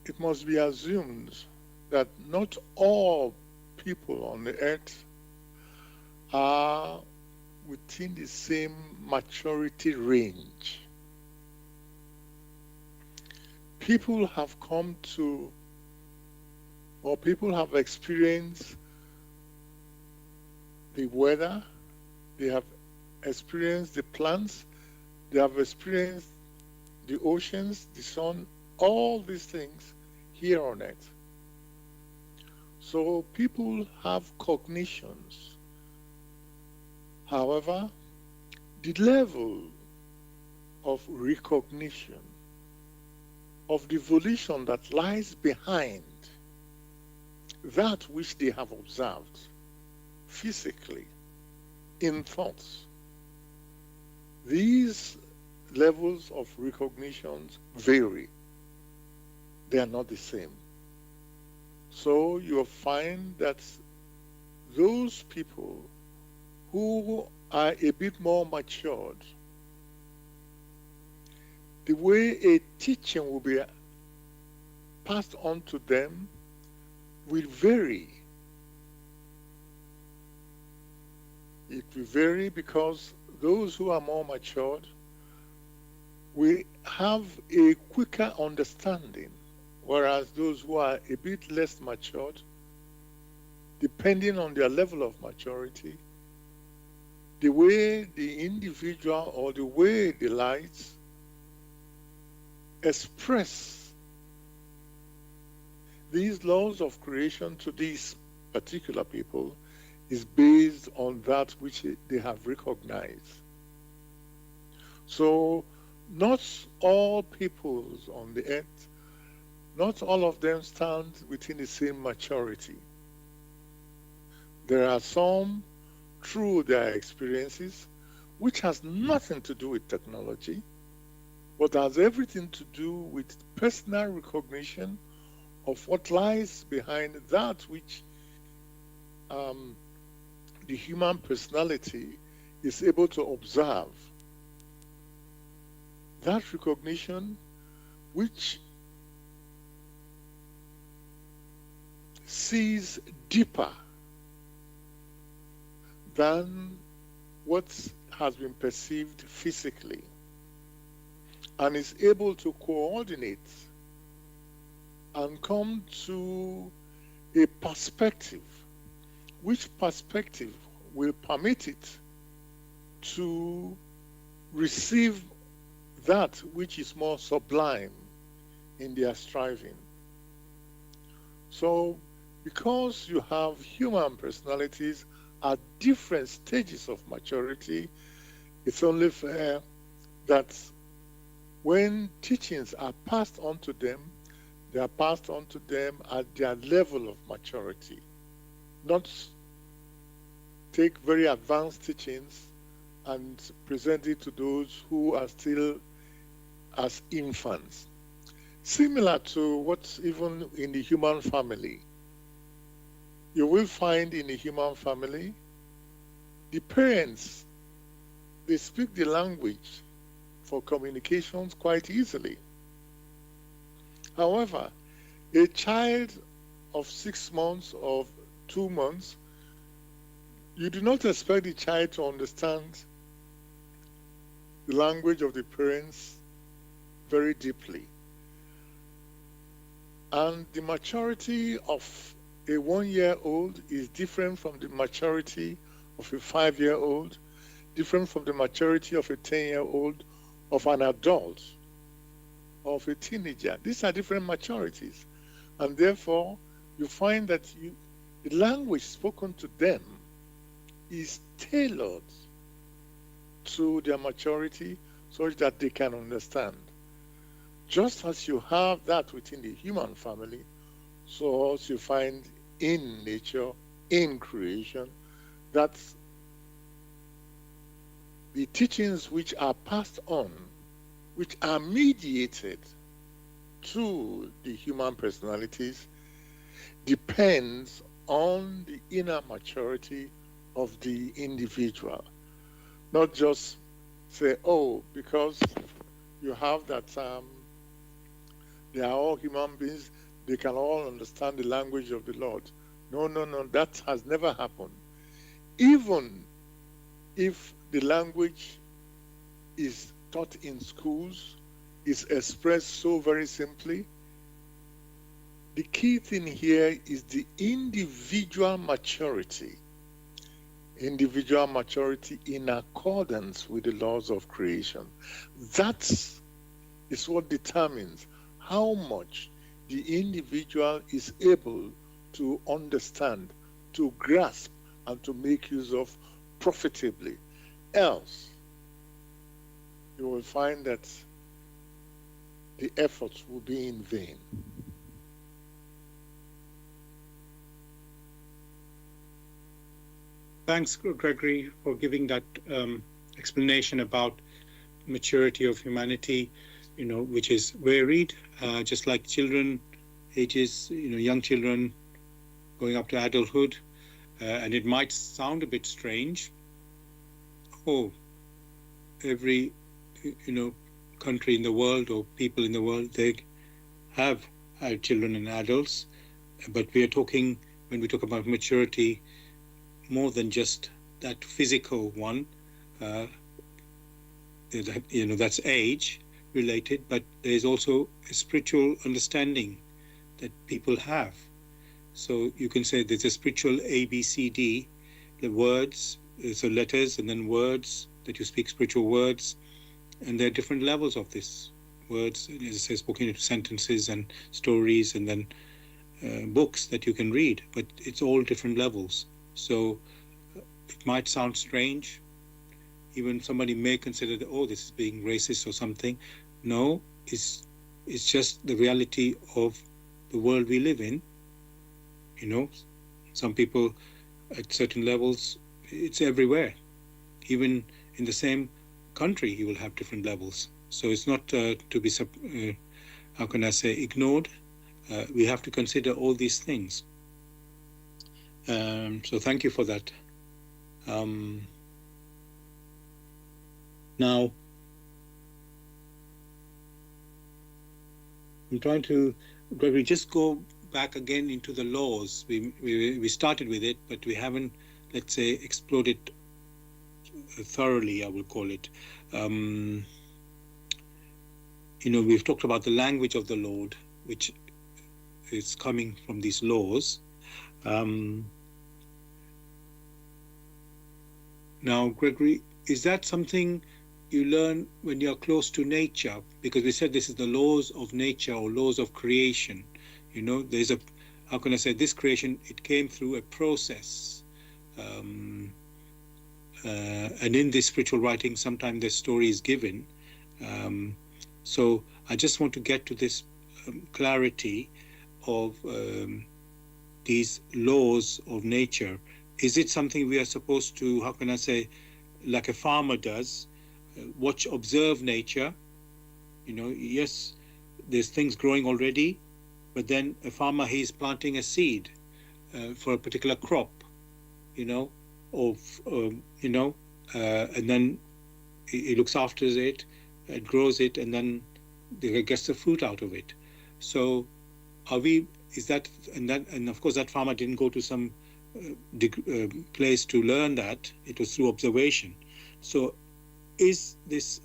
it must be assumed that not all people on the earth are within the same maturity range. People have come to, or people have experienced the weather, they have experienced the plants, they have experienced the oceans, the sun, all these things here on earth. So people have cognitions. However, the level of recognition of the volition that lies behind that which they have observed physically in thoughts, these levels of recognition vary. They are not the same. So you'll find that those people who are a bit more matured, the way a teaching will be passed on to them will vary. It will vary because those who are more matured will have a quicker understanding, whereas those who are a bit less matured, depending on their level of maturity, the way the individual or the way the lights express these laws of creation to these particular people is based on that which they have recognized. So not all peoples on the earth, not all of them stand within the same maturity. There are some, through their experiences, which has nothing to do with technology, but has everything to do with personal recognition of what lies behind that which the human personality is able to observe. That recognition which sees deeper than what has been perceived physically and is able to coordinate and come to a perspective, which perspective will permit it to receive that which is more sublime in their striving. So, because you have human personalities at different stages of maturity, it's only fair that when teachings are passed on to them, they are passed on to them at their level of maturity. Not take very advanced teachings and present it to those who are still as infants. Similar to what's even in the human family. You will find in the human family, the parents, they speak the language for communications quite easily. However, a child of 6 months or 2 months, you do not expect the child to understand the language of the parents very deeply. And the maturity of a 1-year-old is different from the maturity of a 5-year-old, different from the maturity of a 10-year-old, of an adult, of a teenager. These are different maturities. And therefore, you find that the language spoken to them is tailored to their maturity such that they can understand. Just as you have that within the human family, so also you find in nature, in creation, that the teachings which are passed on, which are mediated to the human personalities, depends on the inner maturity of the individual. Not just say, oh, because you have that they are all human beings, they can all understand the language of the Lord. No, no, no, that has never happened. Even if the language is taught in schools, is expressed so very simply, the key thing here is the individual maturity in accordance with the laws of creation. That is what determines how much the individual is able to understand, to grasp, and to make use of profitably. Else, you will find that the efforts will be in vain. Thanks, Gregory, for giving that explanation about maturity of humanity, which is varied, just like children, ages, young children going up to adulthood. And it might sound a bit strange. Oh, every, country in the world or people in the world, they have children and adults. But we are talking, when we talk about maturity, more than just that physical one, that's age related, but there's also a spiritual understanding that people have. So you can say there's a spiritual ABCD, the words, so letters and then words that you speak, spiritual words, and there are different levels of this. Words, as I say, spoken into sentences and stories, and then books that you can read, but it's all different levels. So it might sound strange. Even somebody may consider that, oh, this is being racist or something. No, it's just the reality of the world we live in. Some people at certain levels, it's everywhere. Even in the same country, you will have different levels. So it's not to be, how can I say, ignored. We have to consider all these things. So thank you for that. Now, I'm trying to, Gregory, just go back again into the laws. We started with it, but we haven't, let's say, explored it thoroughly, I will call it. We've talked about the language of the Lord, which is coming from these laws. Now, Gregory, is that something you learn when you're close to nature? Because we said this is the laws of nature or laws of creation. There's a, how can I say, this creation, it came through a process. And in this spiritual writing, sometimes the story is given. So I just want to get to this clarity of these laws of nature. Is it something we are supposed to, how can I say, like a farmer does, watch, observe nature? Yes, there's things growing already, but then a farmer, he's planting a seed for a particular crop, and then he looks after it, and grows it, and then he gets the fruit out of it. So and of course that farmer didn't go to some place to learn that. It was through observation. So is this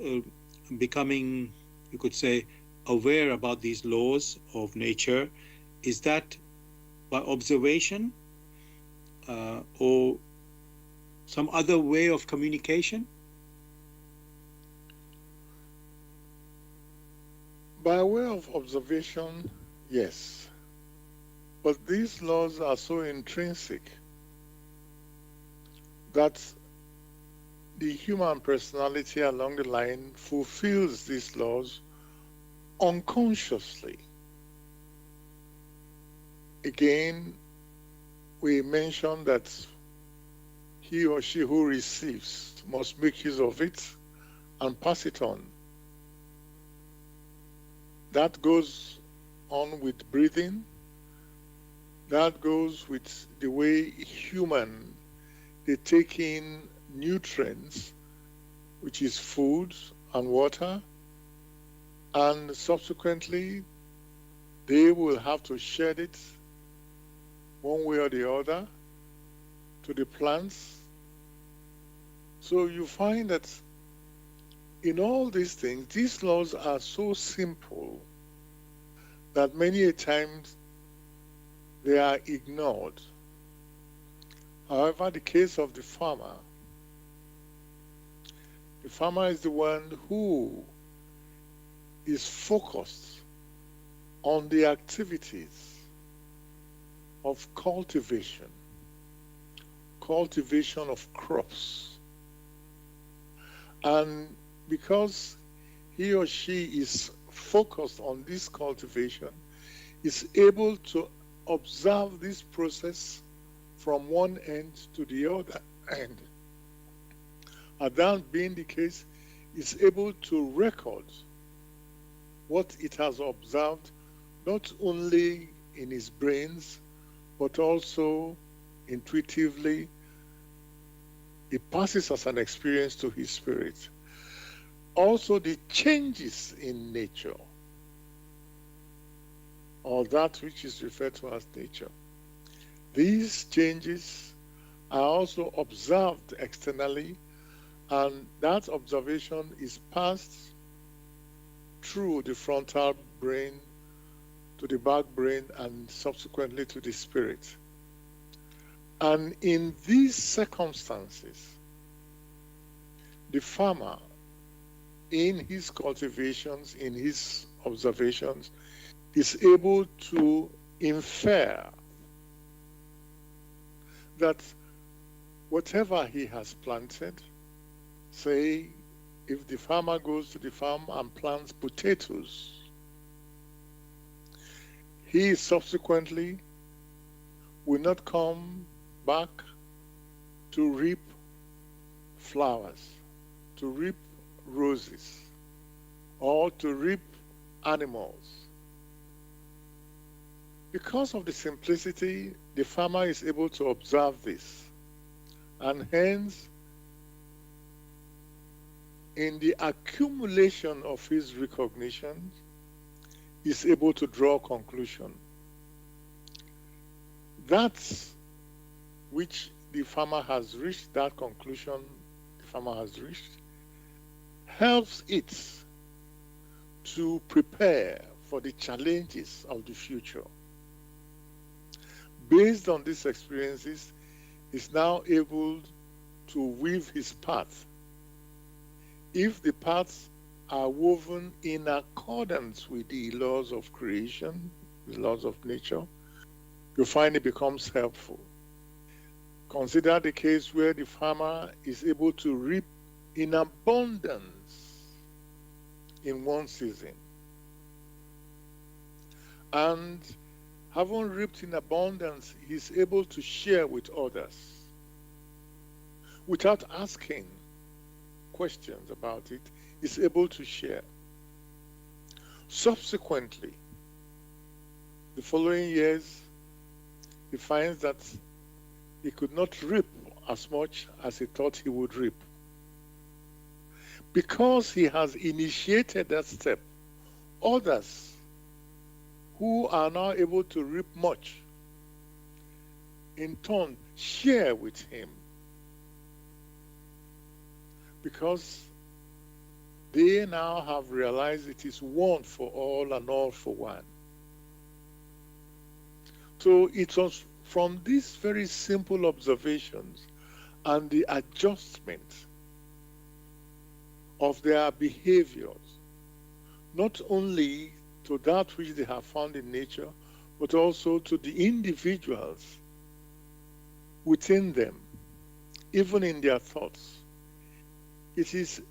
becoming, you could say, aware about these laws of nature? Is that by observation or some other way of communication? By way of observation, yes. But these laws are so intrinsic that the human personality along the line fulfills these laws unconsciously. Again, we mentioned that he or she who receives must make use of it and pass it on. That goes on with breathing. That goes with the way human they take in nutrients, which is food and water, and subsequently they will have to shed it one way or the other to the plants. So you find that in all these things, these laws are so simple that many a times they are ignored. However, the case of the farmer is the one who is focused on the activities of cultivation of crops. And because he or she is focused on this cultivation, is able to observe this process from one end to the other end. And that being the case, is able to record what it has observed, not only in his brains, but also intuitively. It passes as an experience to his spirit. Also, the changes in nature, or that which is referred to as nature. These changes are also observed externally, and that observation is passed through the frontal brain to the back brain and subsequently to the spirit. And in these circumstances, the farmer, in his cultivations, in his observations, is able to infer that whatever he has planted, say, if the farmer goes to the farm and plants potatoes, he subsequently will not come back to reap flowers, to reap roses, or to reap animals. Because of the simplicity, the farmer is able to observe this, and hence, in the accumulation of his recognition, is able to draw a conclusion. That's which the farmer has reached, that conclusion the farmer has reached, helps it to prepare for the challenges of the future. Based on these experiences, is now able to weave his path. If the paths are woven in accordance with the laws of creation, the laws of nature, you find it becomes helpful. Consider the case where the farmer is able to reap in abundance in one season. And having reaped in abundance, he is able to share with others without asking questions about it, is able to share. Subsequently, the following years, he finds that he could not reap as much as he thought he would reap. Because he has initiated that step, others who are now able to reap much, in turn, share with him. Because they now have realized it is one for all and all for one. So it was from these very simple observations and the adjustment of their behaviors, not only to that which they have found in nature, but also to the individuals within them, even in their thoughts. It is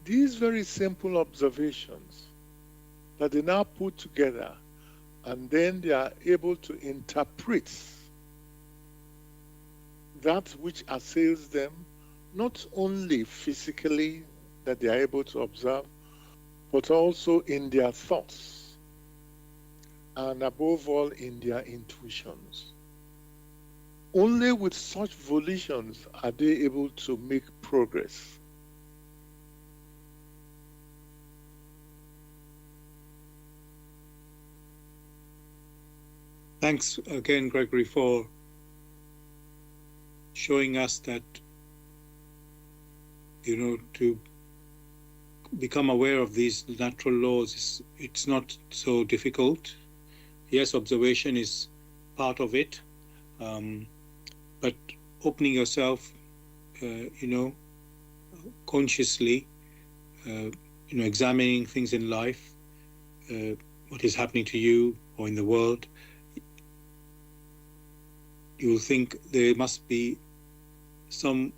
these very simple observations that they now put together, and then they are able to interpret that which assails them, not only physically that they are able to observe, but also in their thoughts, and above all in their intuitions. Only with such volitions are they able to make progress. Thanks again, Gregory, for showing us that, to become aware of these natural laws, it's not so difficult. Yes, observation is part of it, but opening yourself, consciously, examining things in life, what is happening to you or in the world, you'll think there must be some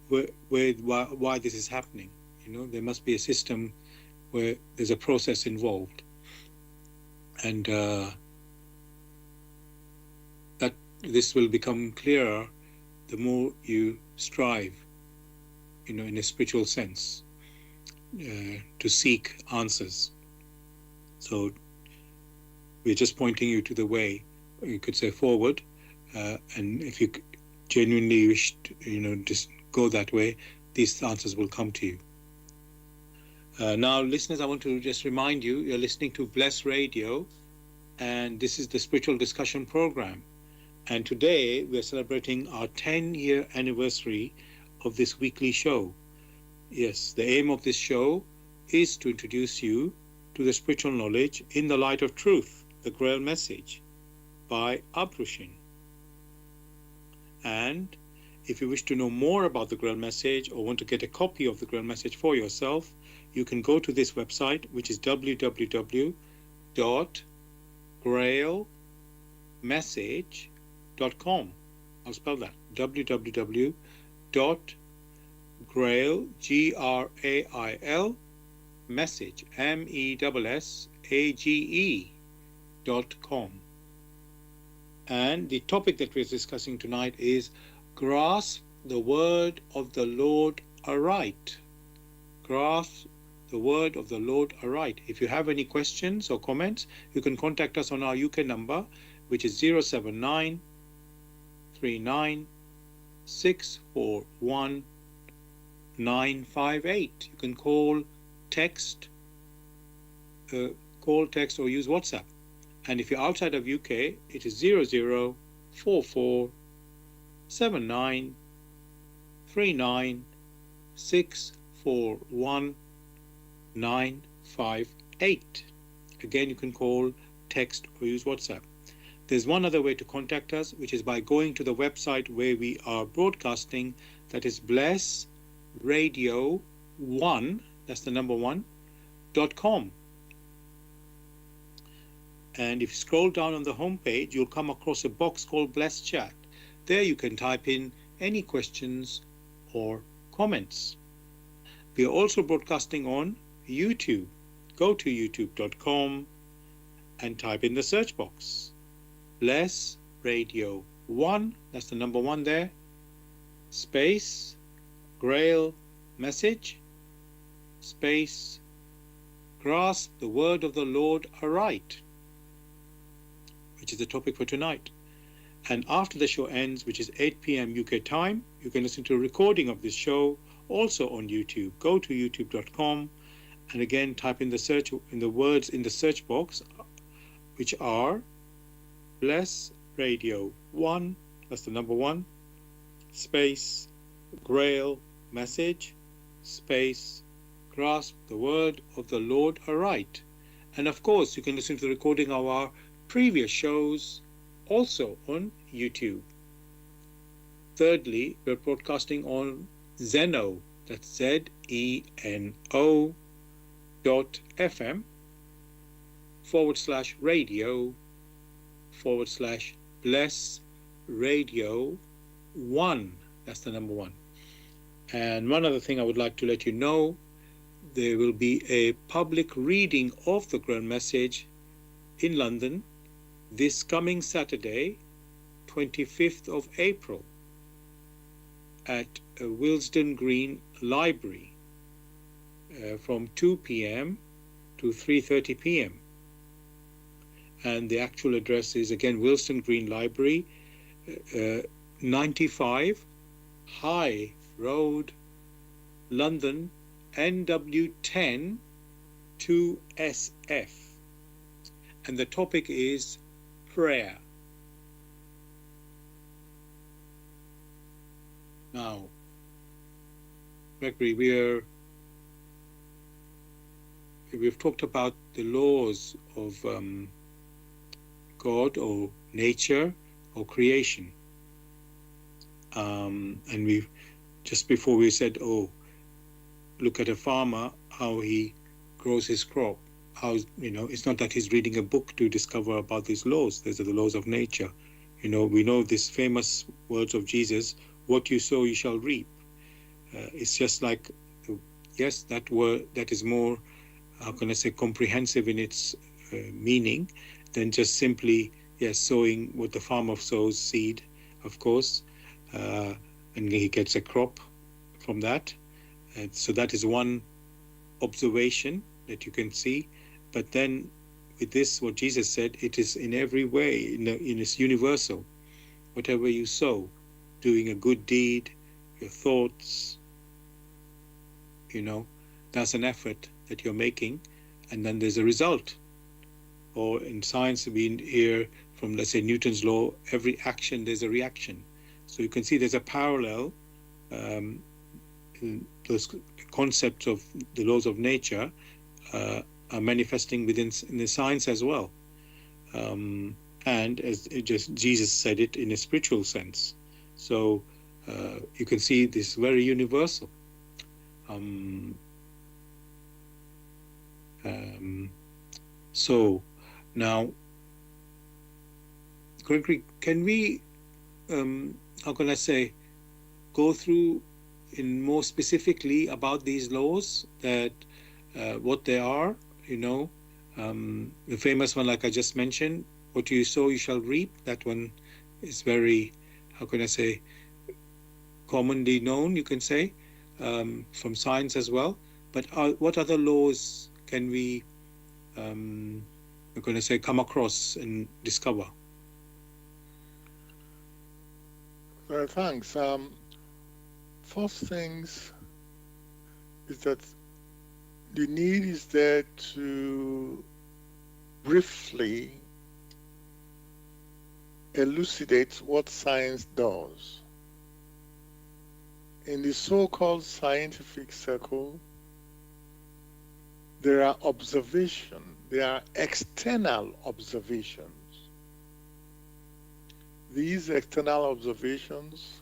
why this is happening. There must be a system where there's a process involved, and that this will become clearer the more you strive, in a spiritual sense, to seek answers. So we're just pointing you to the way, you could say, forward, and if you genuinely wish to, just go that way, these answers will come to you. Now, listeners, I want to just remind you, you're listening to Bless Radio, and this is the Spiritual Discussion Program. And today we're celebrating our 10-year anniversary of this weekly show. Yes, the aim of this show is to introduce you to the spiritual knowledge in the light of truth, the Grail Message by Abrushin. And if you wish to know more about the Grail Message or want to get a copy of the Grail Message for yourself, you can go to this website, which is www.grailmessage.com. I'll spell that, www.grail, Grail, message, MESSAGE.com. And the topic that we're discussing tonight is grasp the word of the Lord aright. Grasp the word of the Lord aright. If you have any questions or comments, you can contact us on our UK number, which is 079 39 641 958. You can call, text, or use WhatsApp. And if you're outside of UK, it is 0044 79 39 641 958. Again, you can call, text, or use WhatsApp. There's one other way to contact us, which is by going to the website where we are broadcasting, that is blessradio1, that's the number 1.com. And if you scroll down on the home page, you'll come across a box called Bless Chat. There you can type in any questions or comments. We are also broadcasting on YouTube. Go to youtube.com and type in the search box Bless Radio 1, that's the number 1 there, space Grail Message, space grasp the word of the Lord aright, which is the topic for tonight. And after the show ends, which is 8 p.m. UK time, you can listen to a recording of this show also on YouTube. Go to youtube.com and again type in the words in the search box, which are Bless Radio 1, that's the number 1, space Grail Message, space grasp the word of the Lord aright. And of course, you can listen to the recording of our previous shows also on YouTube. Thirdly, we're broadcasting on Zeno, that's ZENO.FM /radio bless radio 1. That's the number 1. And one other thing I would like to let you know, there will be a public reading of the Grail Message in London this coming Saturday, 25th of April, at Willesden Green Library from 2 p.m. to 3:30 p.m. And the actual address is again Willesden Green Library, 95 High Road, London, NW10 2SF. And the topic is prayer. Now, Gregory, we've talked about the laws of God or nature or creation. And we've just before we said, oh, look at a farmer, how he grows his crop. How, it's not that he's reading a book to discover about these laws. These are the laws of nature. We know this famous words of Jesus, what you sow, you shall reap. It's just like, yes, that word, that is more, how can I say, comprehensive in its meaning than just simply, yes, sowing what the farmer sows, seed, of course, and he gets a crop from that. And so that is one observation that you can see. But then with this, what Jesus said, it is in every way, it's universal. Whatever you sow, doing a good deed, your thoughts, that's an effort that you're making, and then there's a result. Or in science, we hear from, let's say, Newton's law, every action, there's a reaction. So you can see there's a parallel. Those concepts of the laws of nature are manifesting in the science as well. And as Jesus said it in a spiritual sense. So you can see this very universal. So now, Gregory, can we, how can I say, go through in more specifically about these laws, that what they are, the famous one, like I just mentioned, what you sow, you shall reap. That one is very, how can I say, commonly known, you can say, from science as well. But what other laws can we, I'm going to say, come across and discover? Thanks. First things is that the need is there to briefly elucidate what science does. In the so-called scientific circle, there are observations, there are external observations. These external observations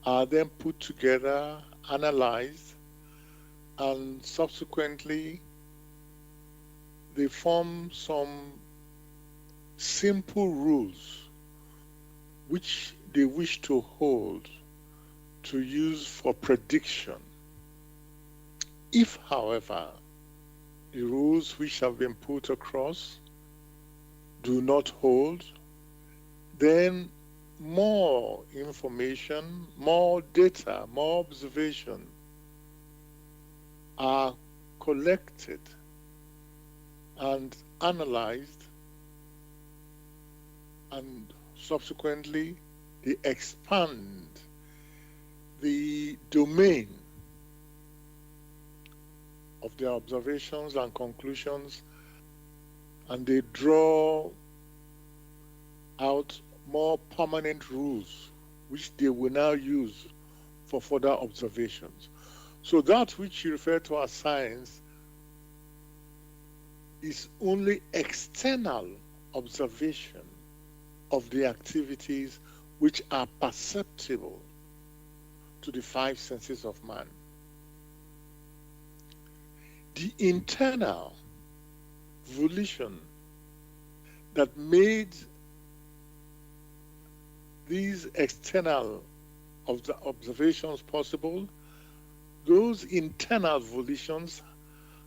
are then put together, analyzed, and subsequently they form some simple rules which they wish to hold to use for prediction. If, however, the rules which have been put across do not hold, then more information, more data, more observation are collected and analyzed, and subsequently they expand the domain of their observations and conclusions, and they draw out more permanent rules which they will now use for further observations. So that which you refer to as science is only external observation of the activities which are perceptible to the five senses of man. The internal volition that made these external observations possible, those internal volitions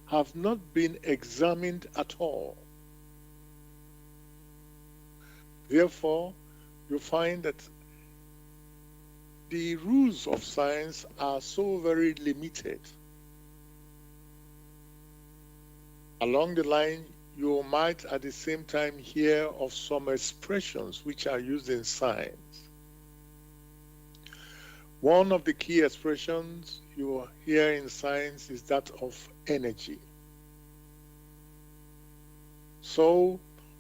have not been examined at all. Therefore, you find that the rules of science are so very limited. Along the line, you might at the same time hear of some expressions which are used in science. One of the key expressions you hear in science is that of energy. So,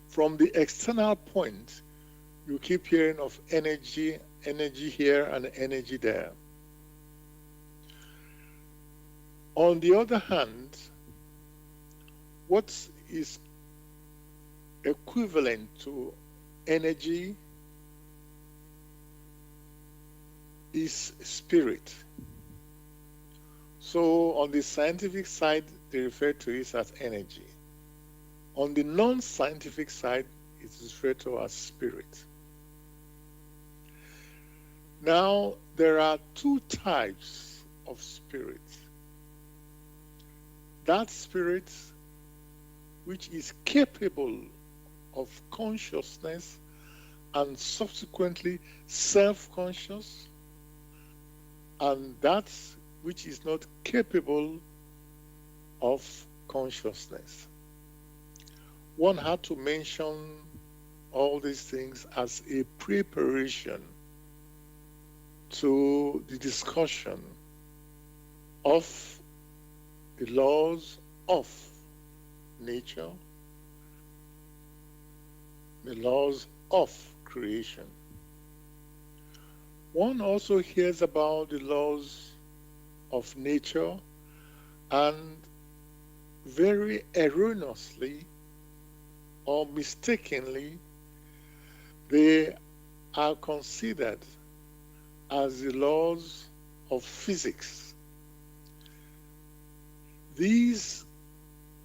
from the external point, you keep hearing of energy, energy here and energy there. On the other hand, what is equivalent to energy is spirit. So on the scientific side, they refer to it as energy. On the non-scientific side, it is referred to as spirit. Now, there are two types of spirit. That spirit which is capable of consciousness and subsequently self-conscious, and that which is not capable of consciousness. One had to mention all these things as a preparation to the discussion of the laws of nature, the laws of creation. One also hears about the laws of nature, and very erroneously or mistakenly, they are considered as the laws of physics. These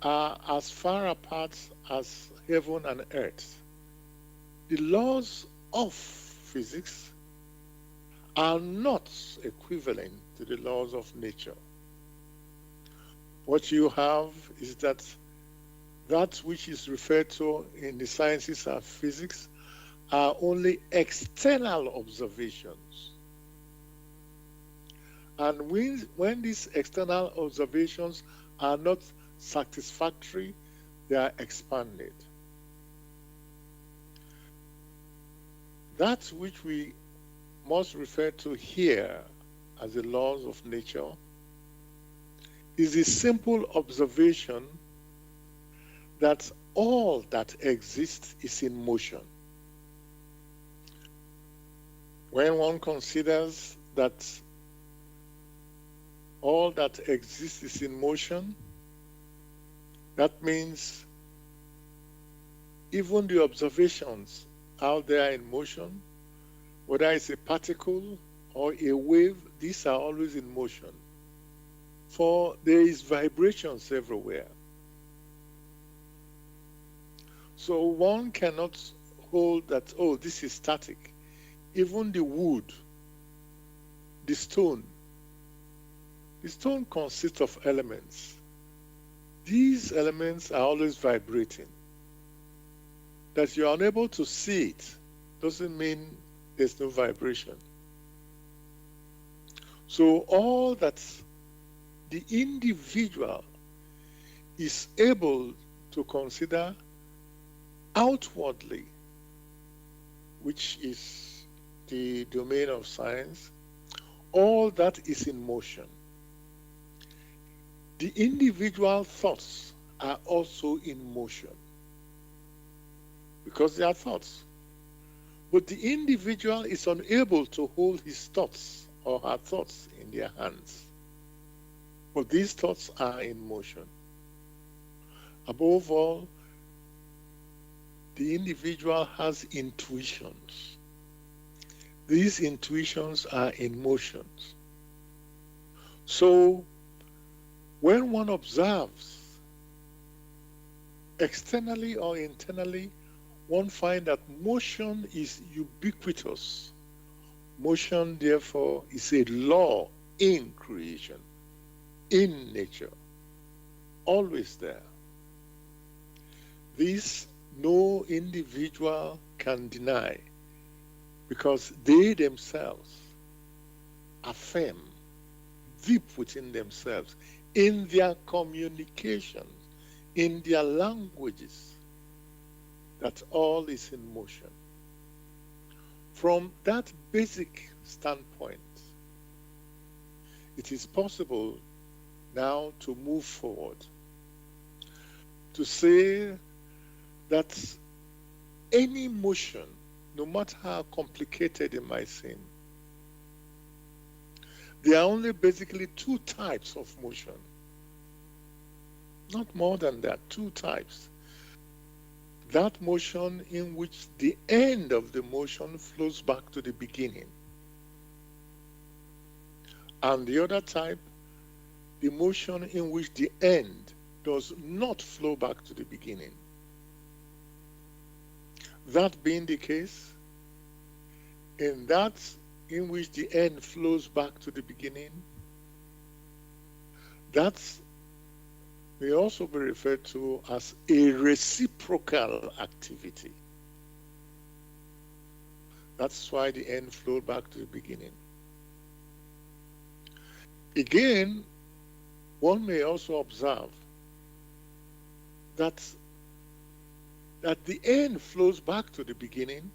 are as far apart as heaven and earth. The laws of physics are not equivalent to the laws of nature. What you have is that which is referred to in the sciences of physics are only external observations. And when these external observations are not satisfactory, they are expanded. That which we must refer to here as the laws of nature is the simple observation that all that exists is in motion. When one considers that all that exists is in motion, that means even the observations out there in motion, whether it's a particle or a wave, these are always in motion. For there is vibrations everywhere. So one cannot hold that, oh, this is static. Even the wood, the stone consists of elements. These elements are always vibrating. That you're unable to see it doesn't mean there's no vibration. So all that the individual is able to consider outwardly, which is the domain of science, all that is in motion. The individual thoughts are also in motion because they are thoughts. But the individual is unable to hold his thoughts or her thoughts in their hands. But these thoughts are in motion. Above all, the individual has intuitions. These intuitions are in motions. So, when one observes externally or internally, one finds that motion is ubiquitous Motion, therefore, is a law in creation, in nature, always there. This no individual can deny because they themselves affirm deep within themselves, in their communications, in their languages, that all is in motion. From that basic standpoint, it is possible now to move forward, to say that any motion, no matter how complicated it might seem, there are only basically two types of motion. Not more than that, two types. That motion in which the end of the motion flows back to the beginning. And the other type, the motion in which the end does not flow back to the beginning. That being the case, in that in which the end flows back to the beginning, that may also be referred to as a reciprocal activity. That's why the end flowed back to the beginning. Again, one may also observe that the end flows back to the beginning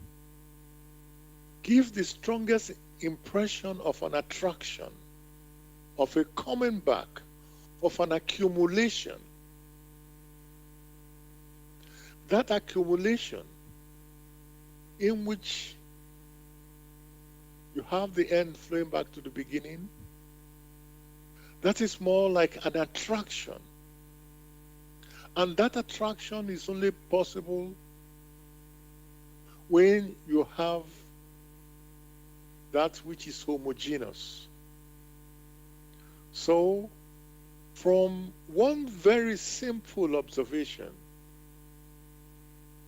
gives the strongest impression of an attraction, of a coming back, of an accumulation. That accumulation in which you have the end flowing back to the beginning, that is more like an attraction. And that attraction is only possible when you have that which is homogeneous. So, from one very simple observation,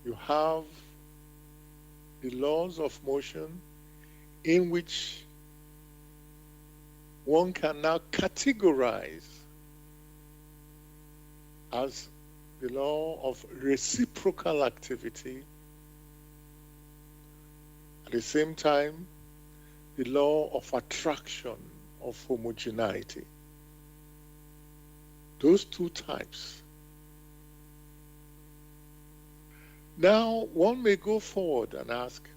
you have the laws of motion in which one can now categorize as the law of reciprocal activity, at the same time, the law of attraction, of homogeneity. Those two types. Now, one may go forward and ask,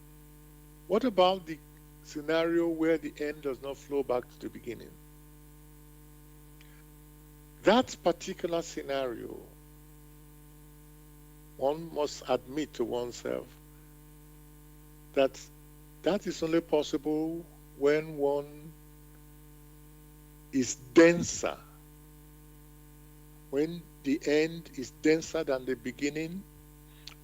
what about the scenario where the end does not flow back to the beginning? That particular scenario, one must admit to oneself that that is only possible when one is denser, when the end is denser than the beginning,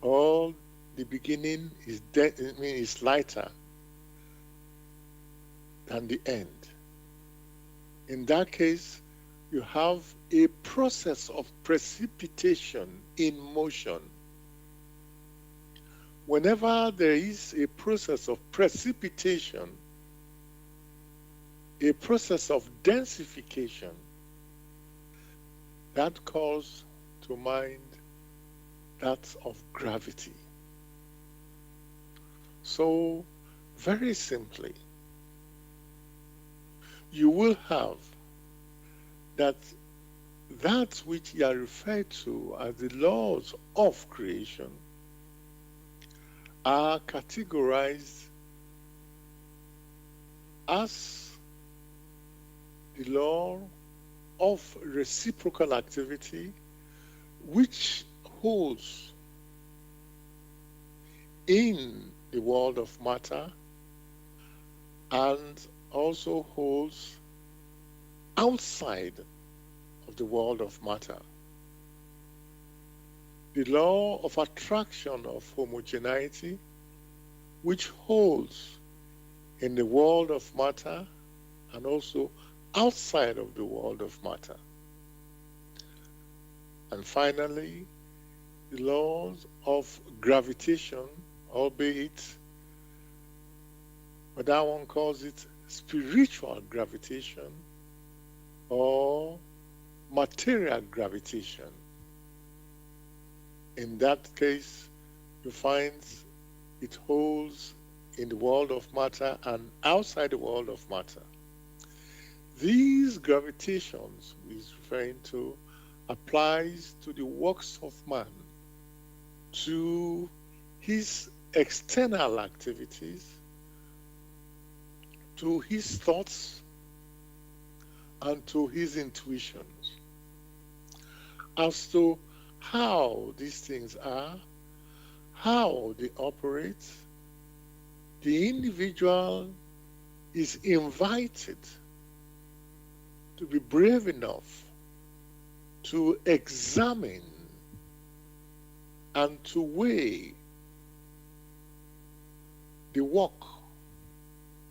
or the beginning is lighter than the end. In that case, you have a process of precipitation in motion. Whenever there is a process of precipitation, a process of densification, that calls to mind that of gravity. So, very simply, you will have that which you are referred to as the laws of creation are categorized as the law of reciprocal activity, which holds in the world of matter and also holds outside of the world of matter. The law of attraction of homogeneity, which holds in the world of matter and also outside of the world of matter. And finally, the laws of gravitation, albeit but that one calls it spiritual gravitation or material gravitation. In that case, you find it holds in the world of matter and outside the world of matter. These gravitations he's referring to applies to the works of man, to his external activities, to his thoughts, and to his intuitions. As to how these things are, how they operate, the individual is invited to be brave enough to examine and to weigh the work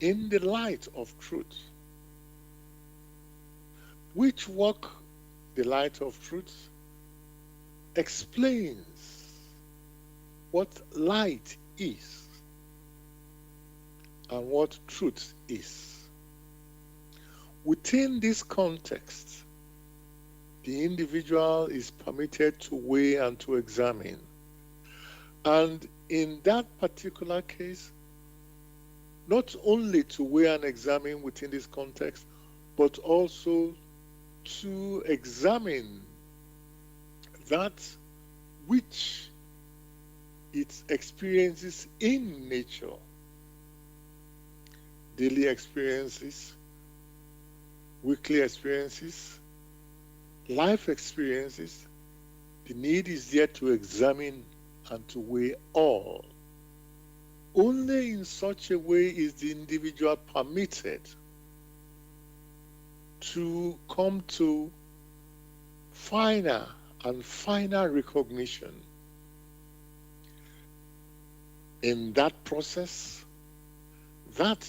in the light of truth. Which work, the light of truth, explains what light is and what truth is. Within this context, the individual is permitted to weigh and to examine. And in that particular case, not only to weigh and examine within this context, but also to examine that which it experiences in nature, daily experiences, weekly experiences, life experiences. The need is there to examine and to weigh all. Only in such a way is the individual permitted to come to finer and finer recognition. In that process, that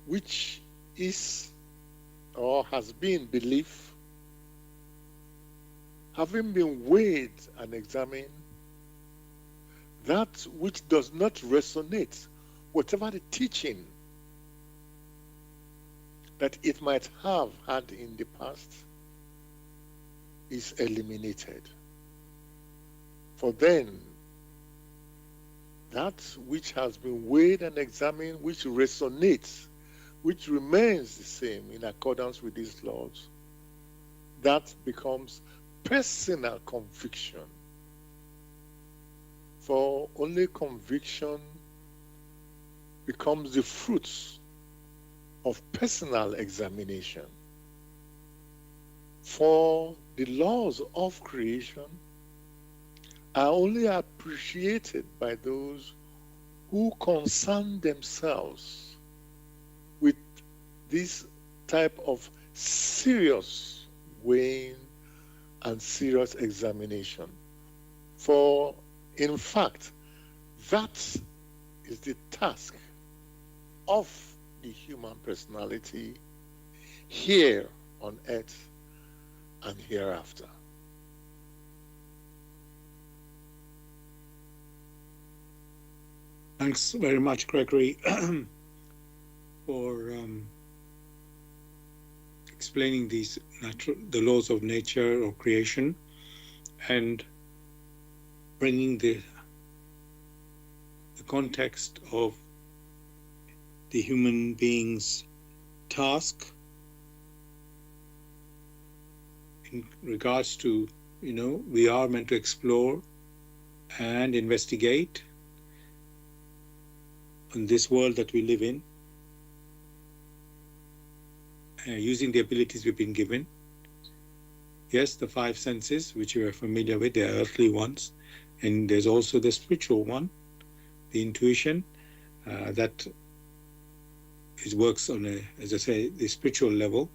which is or has been belief, having been weighed and examined, that which does not resonate, whatever the teaching that it might have had in the past, is eliminated. For then, that which has been weighed and examined, which resonates, which remains the same in accordance with these laws, that becomes personal conviction. For only conviction becomes the fruits of personal examination. For the laws of creation are only appreciated by those who concern themselves with this type of serious weighing and serious examination. For in fact, that is the task of the human personality here on earth and hereafter. Thanks very much, Gregory, for explaining the laws of nature or creation, and bringing the context of the human being's task in regards to, we are meant to explore and investigate in this world that we live in, using the abilities we've been given. Yes, the five senses, which we are familiar with, they're earthly ones. And there's also the spiritual one, the intuition, that works on as I say, the spiritual level.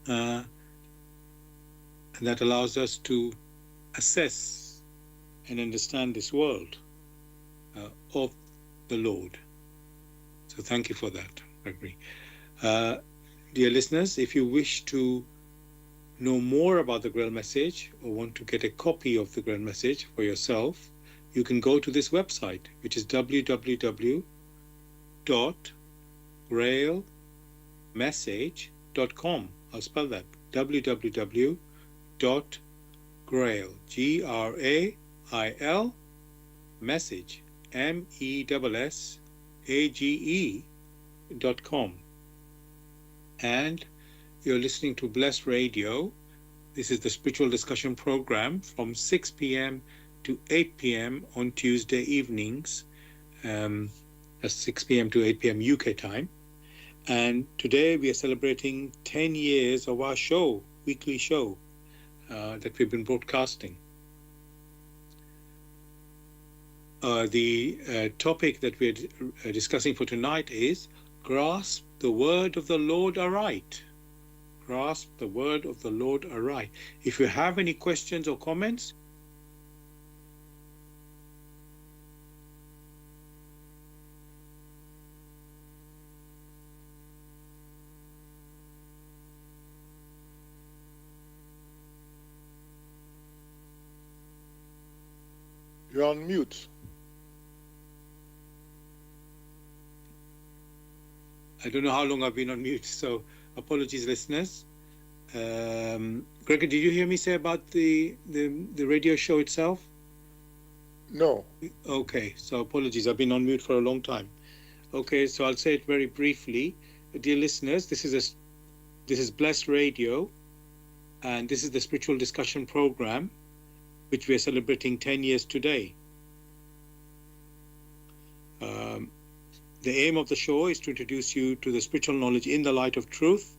And that allows us to assess and understand this world of the Lord. So thank you for that, Gregory. Dear listeners, if you wish to know more about the Grail Message or want to get a copy of the Grail Message for yourself, you can go to this website, which is www.aright, www.grailmessage.com. I'll spell that, www.grail, Grail, message, MESSAGE.com. And you're listening to Blessed Radio. This is the spiritual discussion program from 6 p.m. to 8 p.m. on Tuesday evenings. That's 6 p.m. to 8 p.m. UK time. And today we are celebrating 10 years of our show, weekly show that we've been broadcasting. The topic that we're discussing for tonight is grasp the word of the Lord aright. Grasp the word of the Lord aright. If you have any questions or comments, You're on mute. I don't know how long I've been on mute, so apologies, listeners. Gregor, did you hear me say about the radio show itself? No. Okay, so apologies, I've been on mute for a long time. Okay, so I'll say it very briefly. Dear listeners, this is Blessed Radio, and this is the spiritual discussion program, which we are celebrating 10 years today. The aim of the show is to introduce you to the spiritual knowledge in the light of truth,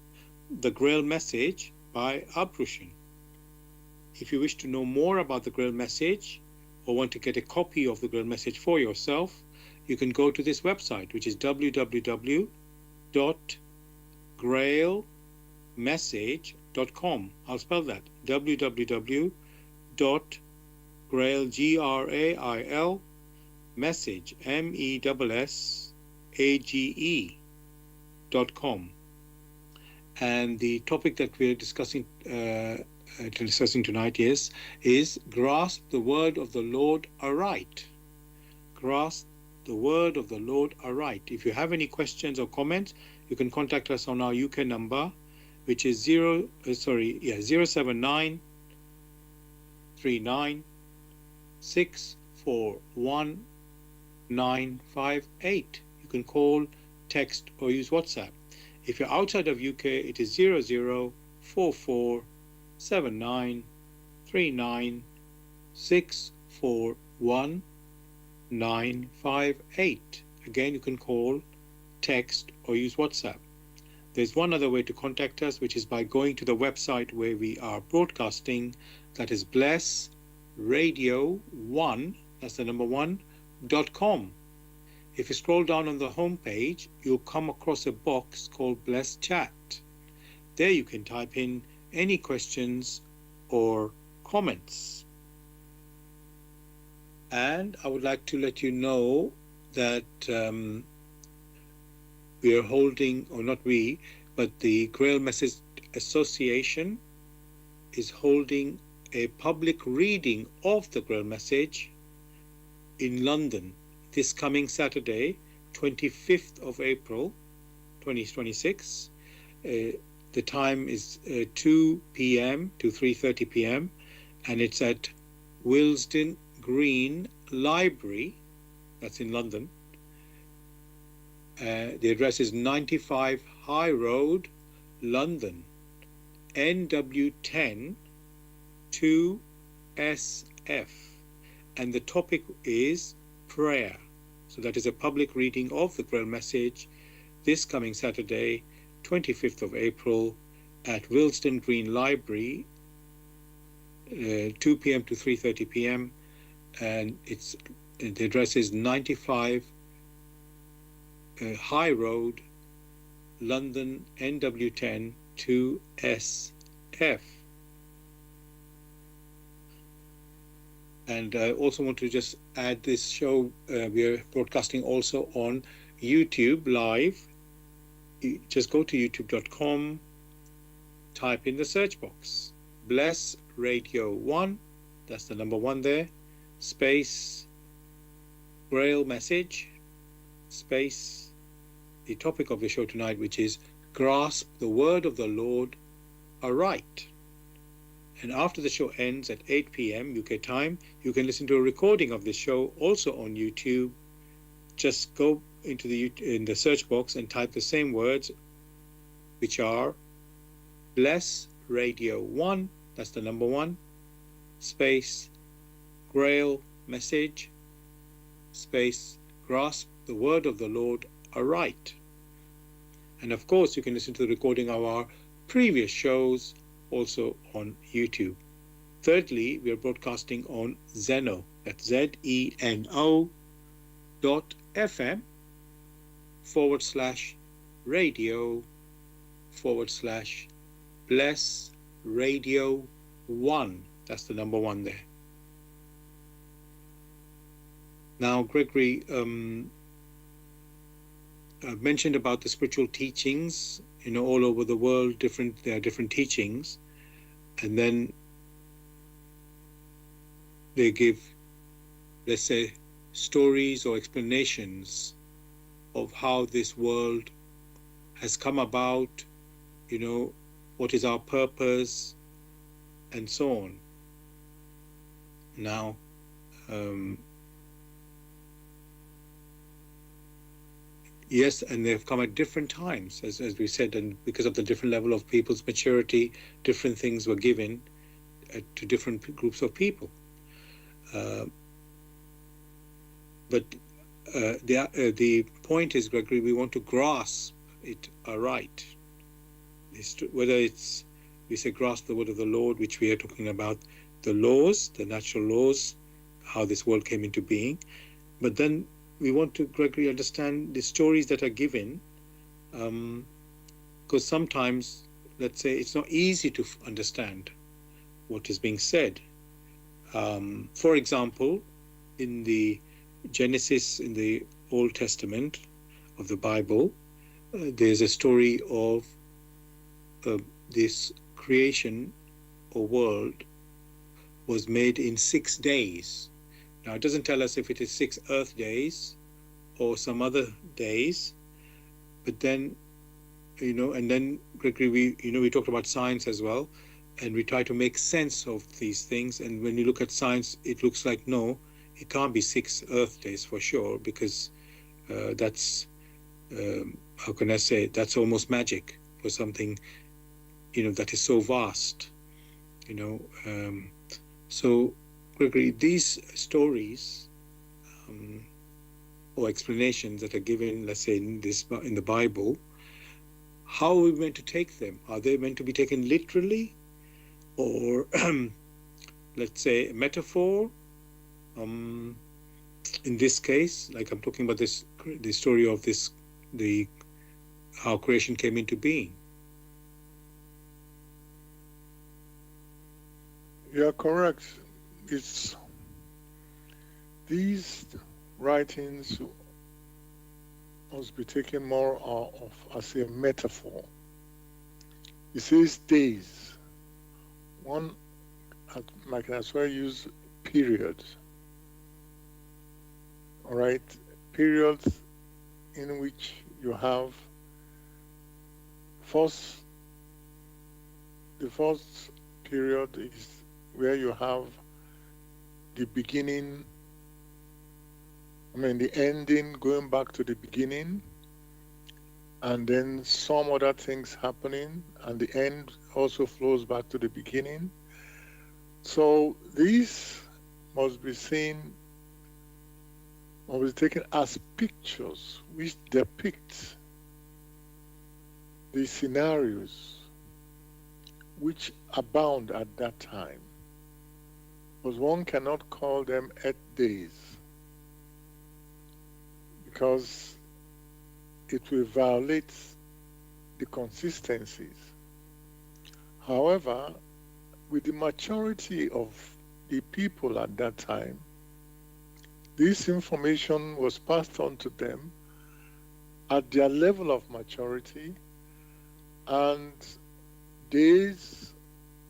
the Grail Message by Abrushan. If you wish to know more about the Grail Message or want to get a copy of the Grail Message for yourself, you can go to this website, which is www.grailmessage.com. I'll spell that, www.grail, Grail, message, MESSAGE.com. And the topic that we're discussing tonight is grasp the word of the Lord aright. Grasp the word of the Lord aright. If you have any questions or comments, you can contact us on our UK number, which is 079 39 641 958. You can call, text, or use WhatsApp. If you're outside of UK, it is 0044 79 39 641 958. Again, you can call, text, or use WhatsApp. There's one other way to contact us, which is by going to the website where we are broadcasting. That is blessradio1, that's the number 1.com. If you scroll down on the home page, you'll come across a box called Bless Chat. There you can type in any questions or comments. And I would like to let you know that we are holding, or not we, but the Grail Message Association is holding a public reading of the Grail Message in London this coming Saturday, 25th of April 2026. The time is 2 p.m. to 3:30 p.m. and it's at Willesden Green Library, that's in London. The address is 95 High Road, London, NW10 2SF. And the topic is prayer. So that is a public reading of the Grail Message this coming Saturday, 25th of April at Willesden Green Library, 2 p.m. to 3:30 p.m. And the address is 95 High Road, London, NW10 2SF. And I also want to just add this show, we are broadcasting also on YouTube live. You just go to youtube.com, type in the search box, Bless Radio 1, that's the number 1 there, space, Grail Message, space, the topic of the show tonight, which is Grasp the Word of the Lord Aright. And after the show ends at 8 p.m. UK time, you can listen to a recording of this show also on YouTube. Just go into in the search box and type the same words, which are Bless Radio 1, that's the number 1, space Grail Message, space Grasp the Word of the Lord Aright. And of course, you can listen to the recording of our previous shows also on YouTube. Thirdly, we are broadcasting on Zeno, that's zeno.fm/radio/bless radio 1. That's the number 1 there. Now, Gregory mentioned about the spiritual teachings, all over the world, there are different teachings, and then they give, let's say, stories or explanations of how this world has come about, what is our purpose, and so on. Now, yes, and they've come at different times, as we said, and because of the different level of people's maturity, different things were given to different groups of people. But the point is, Gregory, we want to grasp it aright. Whether we say grasp the word of the Lord, which we are talking about the laws, the natural laws, how this world came into being, but then we want to, Gregory, understand the stories that are given, because sometimes, let's say, it's not easy to understand what is being said. For example, in the Genesis, in the Old Testament of the Bible, there's a story of this creation or world was made in 6 days. Now, it doesn't tell us if it is 6 earth days or some other days, but then, and then, Gregory, we talked about science as well, and we try to make sense of these things. And when you look at science, it looks like, no, it can't be 6 earth days for sure, because that's, how can I say, that's almost magic for something, that is so vast, So, Gregory, these stories or explanations that are given, let's say, in the Bible, how are we meant to take them? Are they meant to be taken literally, or let's say a metaphor? In this case, like I'm talking about the story of how creation came into being. You are correct. It's these writings must be taken more of as a metaphor. It says days. One, I can as well use periods. All right, periods in which you have the first period is where you have the beginning, the ending going back to the beginning, and then some other things happening, and the end also flows back to the beginning. So these must be taken as pictures which depict the scenarios which abound at that time. Because one cannot call them earth days, because it will violate the consistencies. However, with the maturity of the people at that time, this information was passed on to them at their level of maturity, and days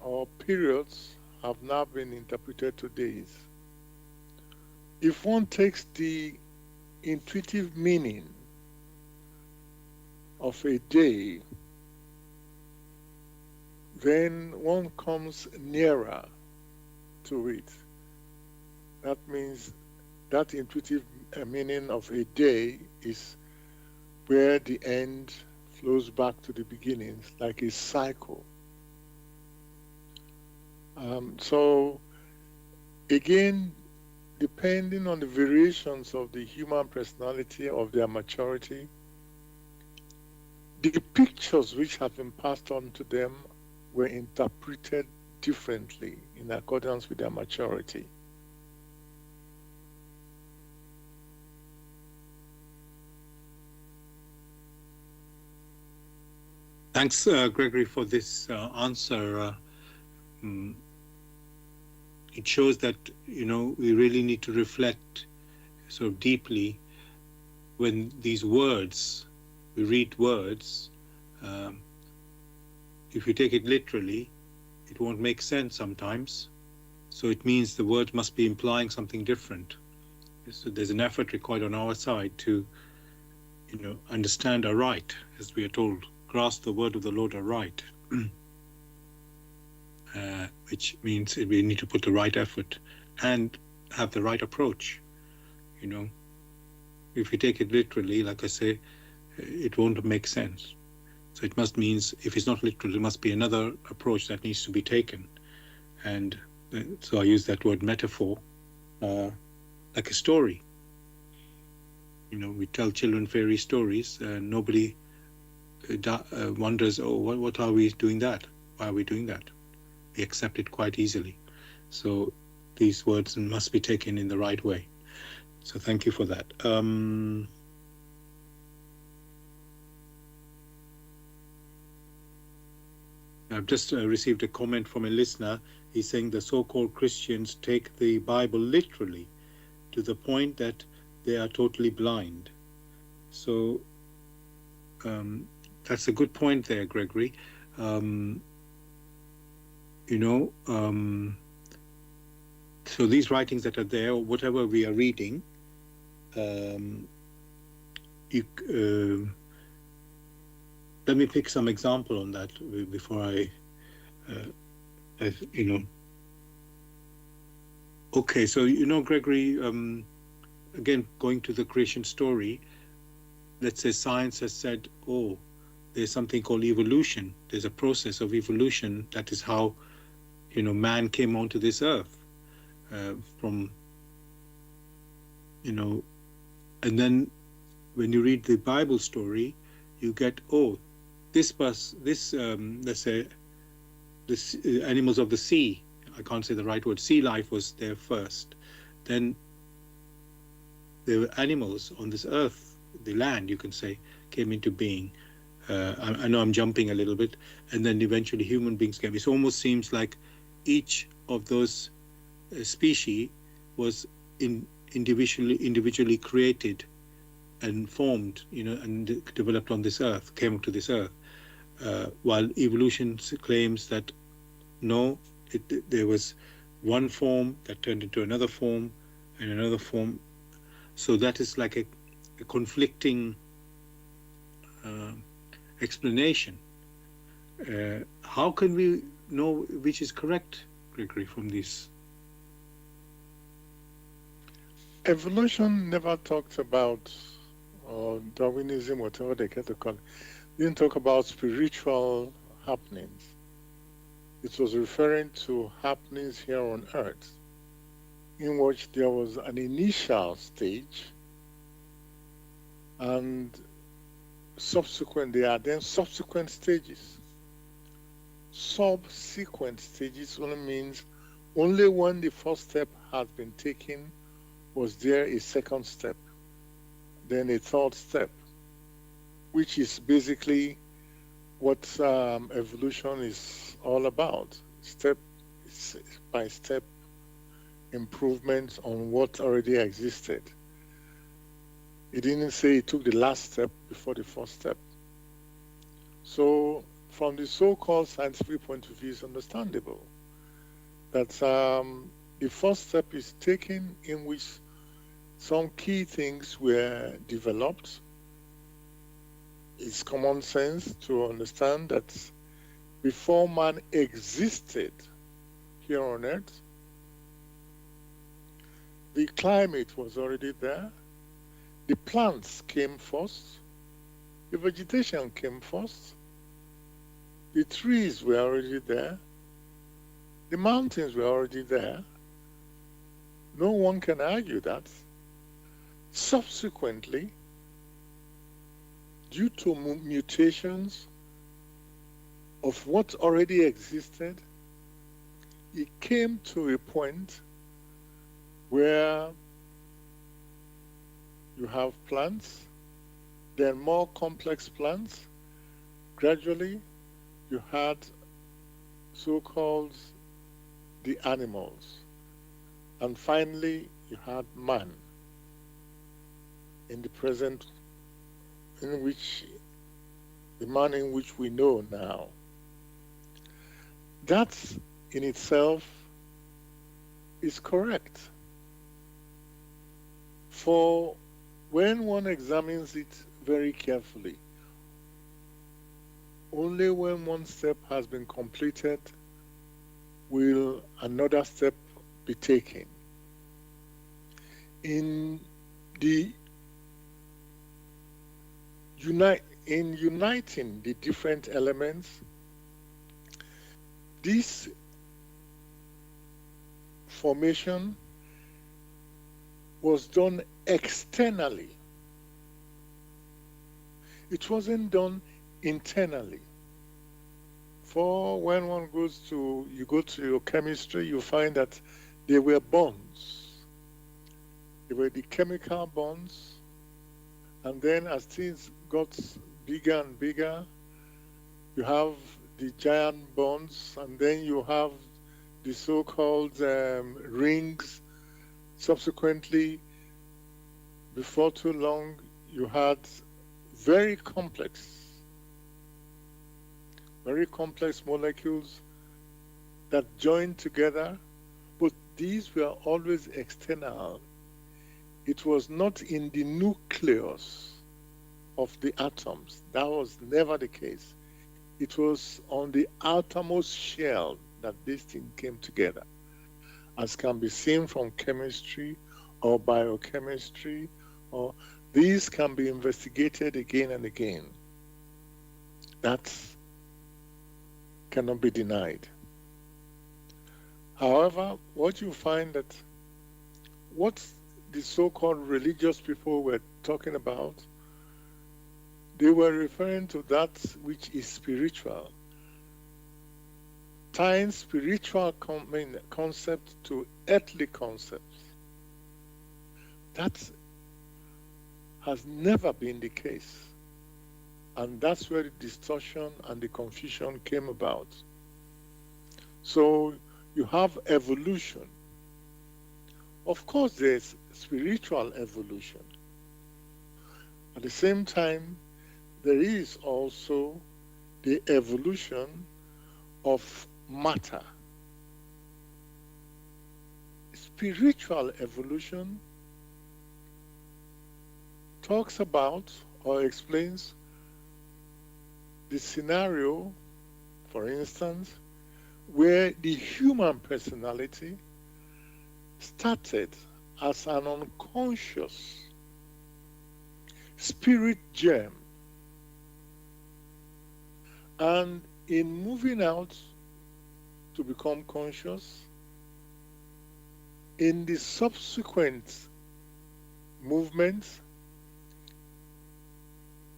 or periods have now been interpreted to days. If one takes the intuitive meaning of a day, then one comes nearer to it. That means that intuitive meaning of a day is where the end flows back to the beginning, like a cycle. So again, depending on the variations of the human personality, of their maturity, the pictures which have been passed on to them were interpreted differently in accordance with their maturity. Thanks, Gregory, for this answer. It shows that, we really need to reflect sort of deeply when these words, we read words, if you take it literally, it won't make sense sometimes. So it means the word must be implying something different. So there's an effort required on our side to, understand aright, as we are told, grasp the word of the Lord aright, which means we need to put the right effort and have the right approach. If you take it literally, like I say, it won't make sense. So it must means, if it's not literal, there must be another approach that needs to be taken. And so I use that word metaphor, like a story. We tell children fairy stories, and nobody wonders, oh, what are we doing that? Why are we doing that? We accept it quite easily. So these words must be taken in the right way. So thank you for that. I've just received a comment from a listener. He's saying the so-called Christians take the Bible literally to the point that they are totally blind. So that's a good point there, Gregory. So these writings that are there, or whatever we are reading, let me pick some example on that before I Okay, so Gregory, again, going to the creation story, let's say science has said, oh, there's something called evolution. There's a process of evolution. That is how, man came onto this earth from, and then when you read the Bible story, you get, oh, let's say, this animals of the sea, I can't say the right word, sea life was there first. Then there were animals on this earth, the land, you can say, came into being. I know I'm jumping a little bit, and then eventually human beings came. It almost seems like each of those species was individually created and formed, and developed on this earth, came to this earth. While evolution claims that no, there was one form that turned into another form and another form. So that is like a conflicting explanation. How can we know which is correct, Gregory, from this? Evolution never talked about, or Darwinism, whatever they care to call it, didn't talk about spiritual happenings. It was referring to happenings here on earth, in which there was an initial stage, and there are then subsequent stages. Subsequent stages only means only when the first step has been taken was there a second step, then a third step, which is basically what evolution is all about, step by step improvements on what already existed. It didn't say it took the last step before the first step. So from the so-called scientific point of view, it's understandable that the first step is taken in which some key things were developed. it's common sense to understand that before man existed here on earth, the climate was already there. The plants came first. The vegetation came first. The trees were already there. The mountains were already there. No one can argue that. Subsequently, due to mutations of what already existed, it came to a point where you have plants, then more complex plants. Gradually, you had so-called the animals. And finally, you had man in the present, in which the man in which we know now. That in itself is correct. For when one examines it very carefully, only when one step has been completed will another step be taken. In uniting the different elements, this formation was done externally. It wasn't done internally. For when one goes to, you go to your chemistry, you find that there were bonds. There were the chemical bonds, and then as things got bigger and bigger, you have the giant bonds, and then you have the so-called rings. Subsequently, before too long, you had very complex molecules that joined together, but these were always external. It was not in the nucleus of the atoms. That was never the case. It was on the outermost shell that this thing came together, as can be seen from chemistry or biochemistry, or these can be investigated again and again. That cannot be denied. However, what you find that what the so-called religious people were talking about, they were referring to that which is spiritual, tying spiritual concept to earthly concepts. That has never been the case. And that's where the distortion and the confusion came about. So you have evolution. Of course, there's spiritual evolution. At the same time, there is also the evolution of matter. Spiritual evolution talks about or explains the scenario, for instance, where the human personality started as an unconscious spirit germ, and in moving out to become conscious, in the subsequent movements,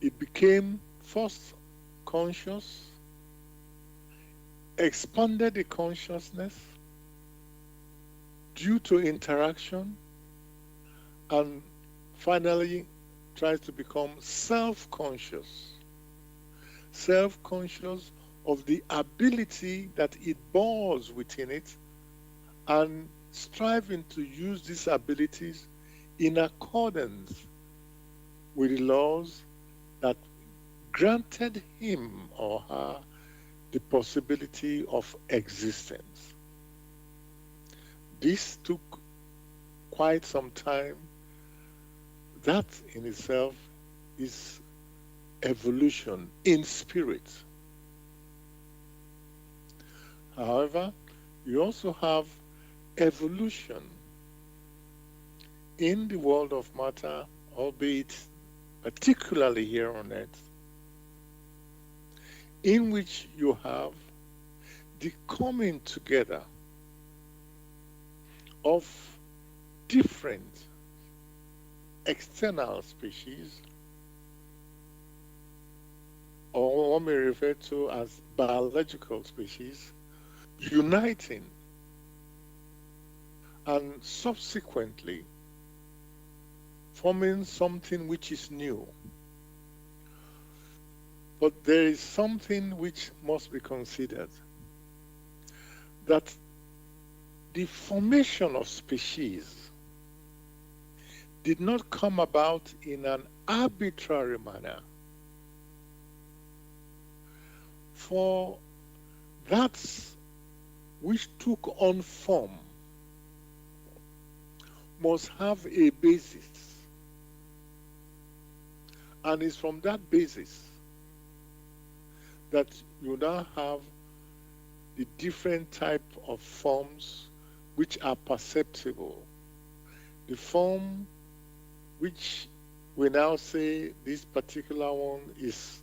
it became first conscious, expanded the consciousness due to interaction, and finally tries to become self-conscious. Self-conscious of the ability that it bores within it, and striving to use these abilities in accordance with the laws that granted him or her the possibility of existence. This took quite some time. That in itself is evolution in spirit. However, you also have evolution in the world of matter, albeit particularly here on earth, in which you have the coming together of different external species, or what we refer to as biological species, uniting and subsequently forming something which is new. But there is something which must be considered, that the formation of species did not come about in an arbitrary manner. For that which took on form must have a basis, and it's from that basis that you now have the different type of forms which are perceptible. The form which we now say this particular one is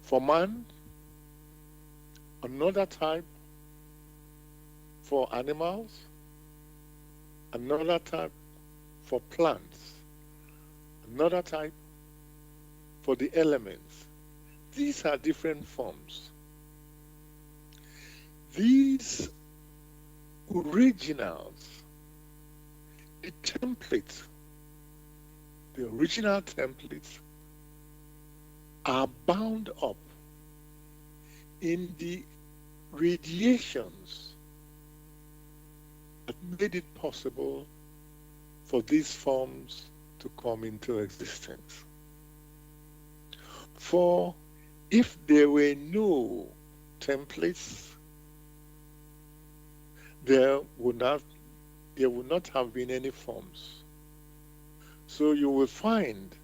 for man, another type for animals, another type for plants, another type for the elements. These are different forms. These originals, the templates, the original templates are bound up in the radiations that made it possible for these forms to come into existence. For if there were no templates, there would not have been any forms. So you will find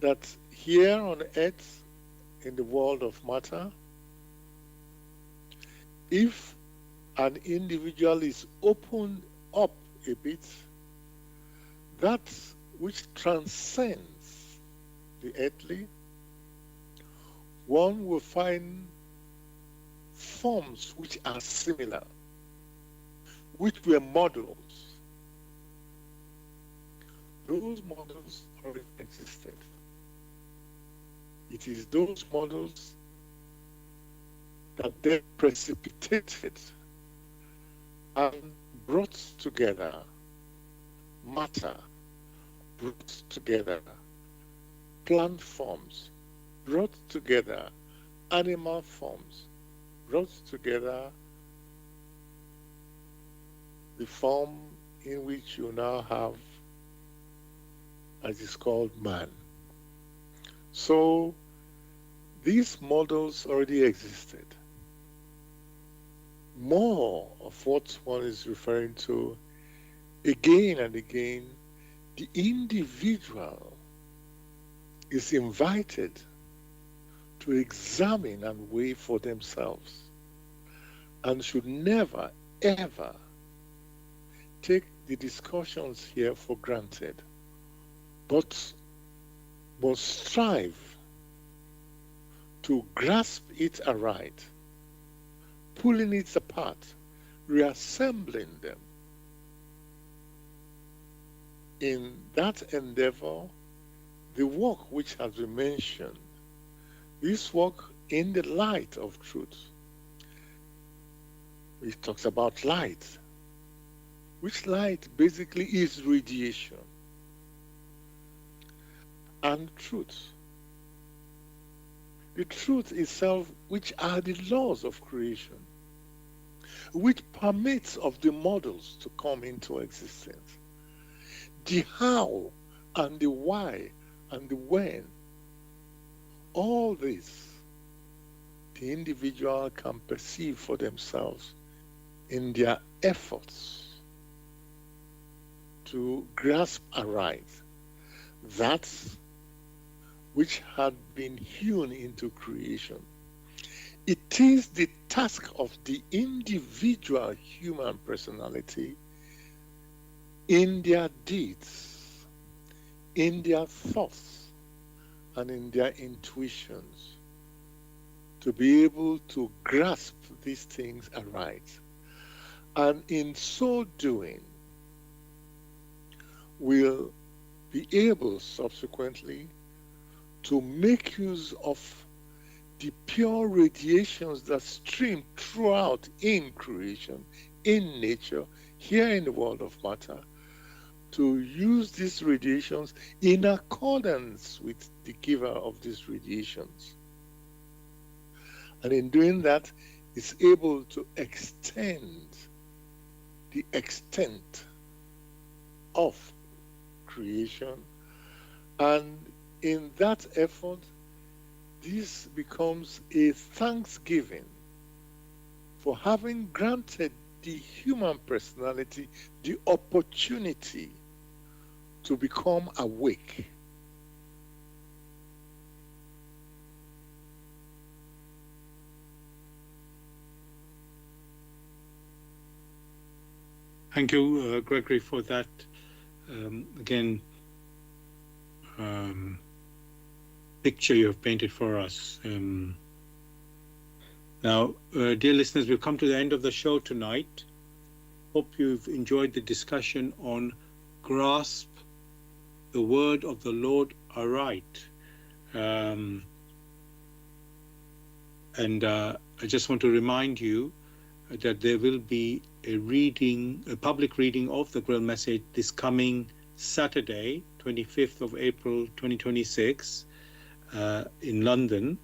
that here on earth, in the world of matter, if an individual is opened up a bit, that which transcends the earthly, one will find forms which are similar, which were models. Those models already existed. It is those models that then precipitated and brought together matter, brought together plant forms, brought together animal forms, brought together the form in which you now have, as is called, man. So these models already existed. More of what one is referring to, again and again, the individual is invited to examine and weigh for themselves, and should never, ever take the discussions here for granted, but must strive to grasp it aright, pulling it apart, reassembling them. In that endeavor, the work which has been mentioned, this work in the light of truth, it talks about light, which light basically is radiation, and truth. The truth itself, which are the laws of creation, which permits of the models to come into existence. The how and the why and the when, all this, the individual can perceive for themselves in their efforts to grasp aright that which had been hewn into creation. It is the task of the individual human personality in their deeds, in their thoughts, and in their intuitions to be able to grasp these things aright. And in so doing, will be able subsequently to make use of the pure radiations that stream throughout in creation, in nature, here in the world of matter, to use these radiations in accordance with the giver of these radiations. And in doing that, is able to extend the extent of creation. And in that effort, this becomes a thanksgiving for having granted the human personality the opportunity to become awake. Thank you, Gregory, for that. Again, picture you have painted for us. Now, dear listeners, we've come to the end of the show tonight. Hope you've enjoyed the discussion on grasp the word of the Lord aright. And I just want to remind you that there will be a public reading of the Grail Message this coming Saturday, 25th of April 2026, in London,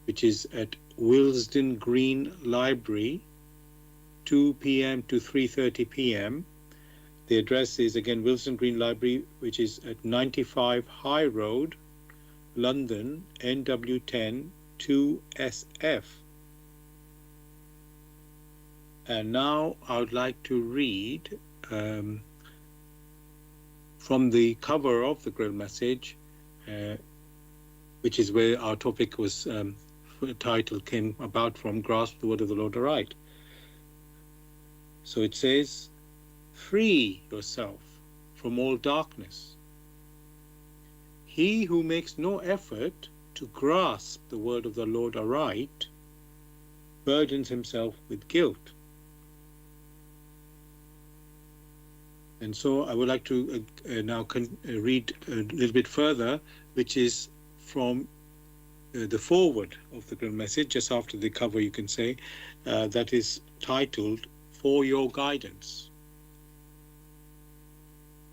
which is at Willesden Green Library, 2 p.m. to 3:30 p.m. The address is again Willesden Green Library, which is at 95 High Road, London, NW10 2SF. And now I would like to read from the cover of the Grail Message, which is where our topic was title came about from, Grasp the Word of the Lord aright. So it says, free yourself from all darkness. He who makes no effort to grasp the word of the Lord aright burdens himself with guilt. And so I would like to now read a little bit further, which is from the foreword of the Grail Message, just after the cover, you can say, that is titled, For Your Guidance.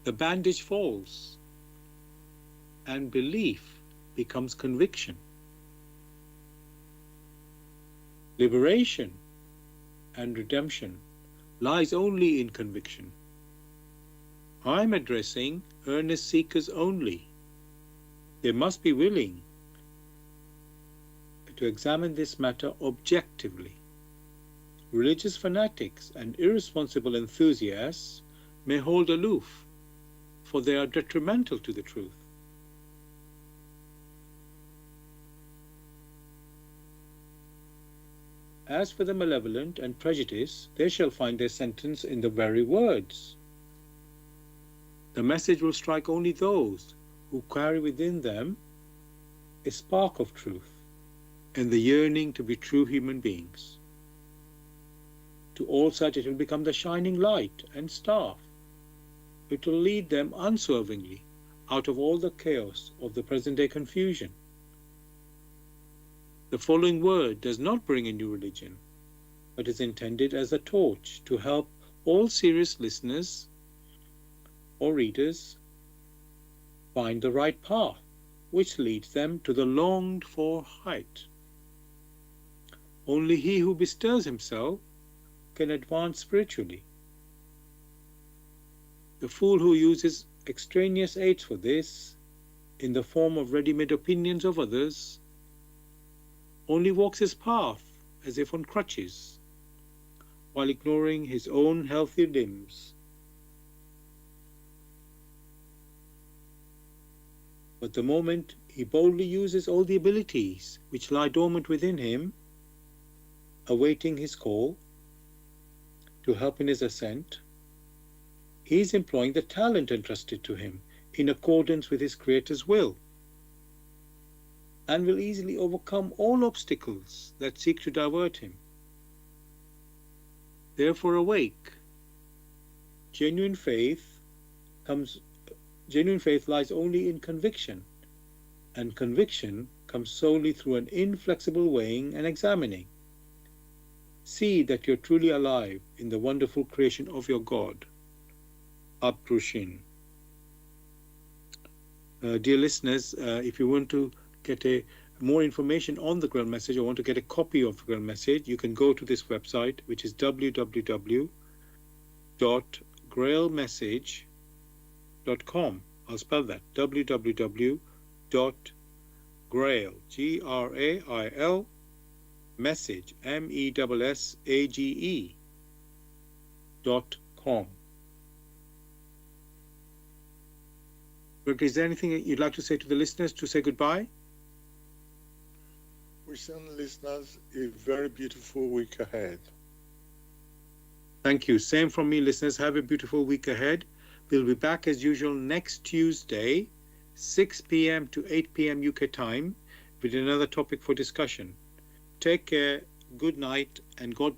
The bandage falls, and belief becomes conviction. Liberation and redemption lies only in conviction. I'm addressing earnest seekers only. They must be willing to examine this matter objectively. Religious fanatics and irresponsible enthusiasts may hold aloof, for they are detrimental to the truth. As for the malevolent and prejudiced, they shall find their sentence in the very words. The message will strike only those who carry within them a spark of truth and the yearning to be true human beings. To all such it will become the shining light and staff. It will lead them unswervingly out of all the chaos of the present-day confusion. The following word does not bring a new religion, but is intended as a torch to help all serious listeners or readers find the right path, which leads them to the longed-for height. Only he who bestirs himself can advance spiritually. The fool who uses extraneous aids for this, in the form of ready-made opinions of others, only walks his path as if on crutches, while ignoring his own healthy limbs. But the moment he boldly uses all the abilities which lie dormant within him, awaiting his call to help in his ascent. He is employing the talent entrusted to him in accordance with his Creator's will, and will easily overcome all obstacles that seek to divert him. Therefore awake. Genuine faith lies only in conviction, and conviction comes solely through an inflexible weighing and examining. See that you're truly alive in the wonderful creation of your God. Abdrushin. Dear listeners, if you want to get more information on the Grail Message or want to get a copy of the Grail Message, you can go to this website, which is www.grailmessage.com. I'll spell that, www.grail, Grail, message, message.com. Greg, is there anything you'd like to say to the listeners to say goodbye? Wishing listeners a very beautiful week ahead. Thank you. Same from me, listeners. Have a beautiful week ahead. We'll be back as usual next Tuesday, 6 p.m. to 8 p.m. UK time, with another topic for discussion. Take care, good night, and God bless.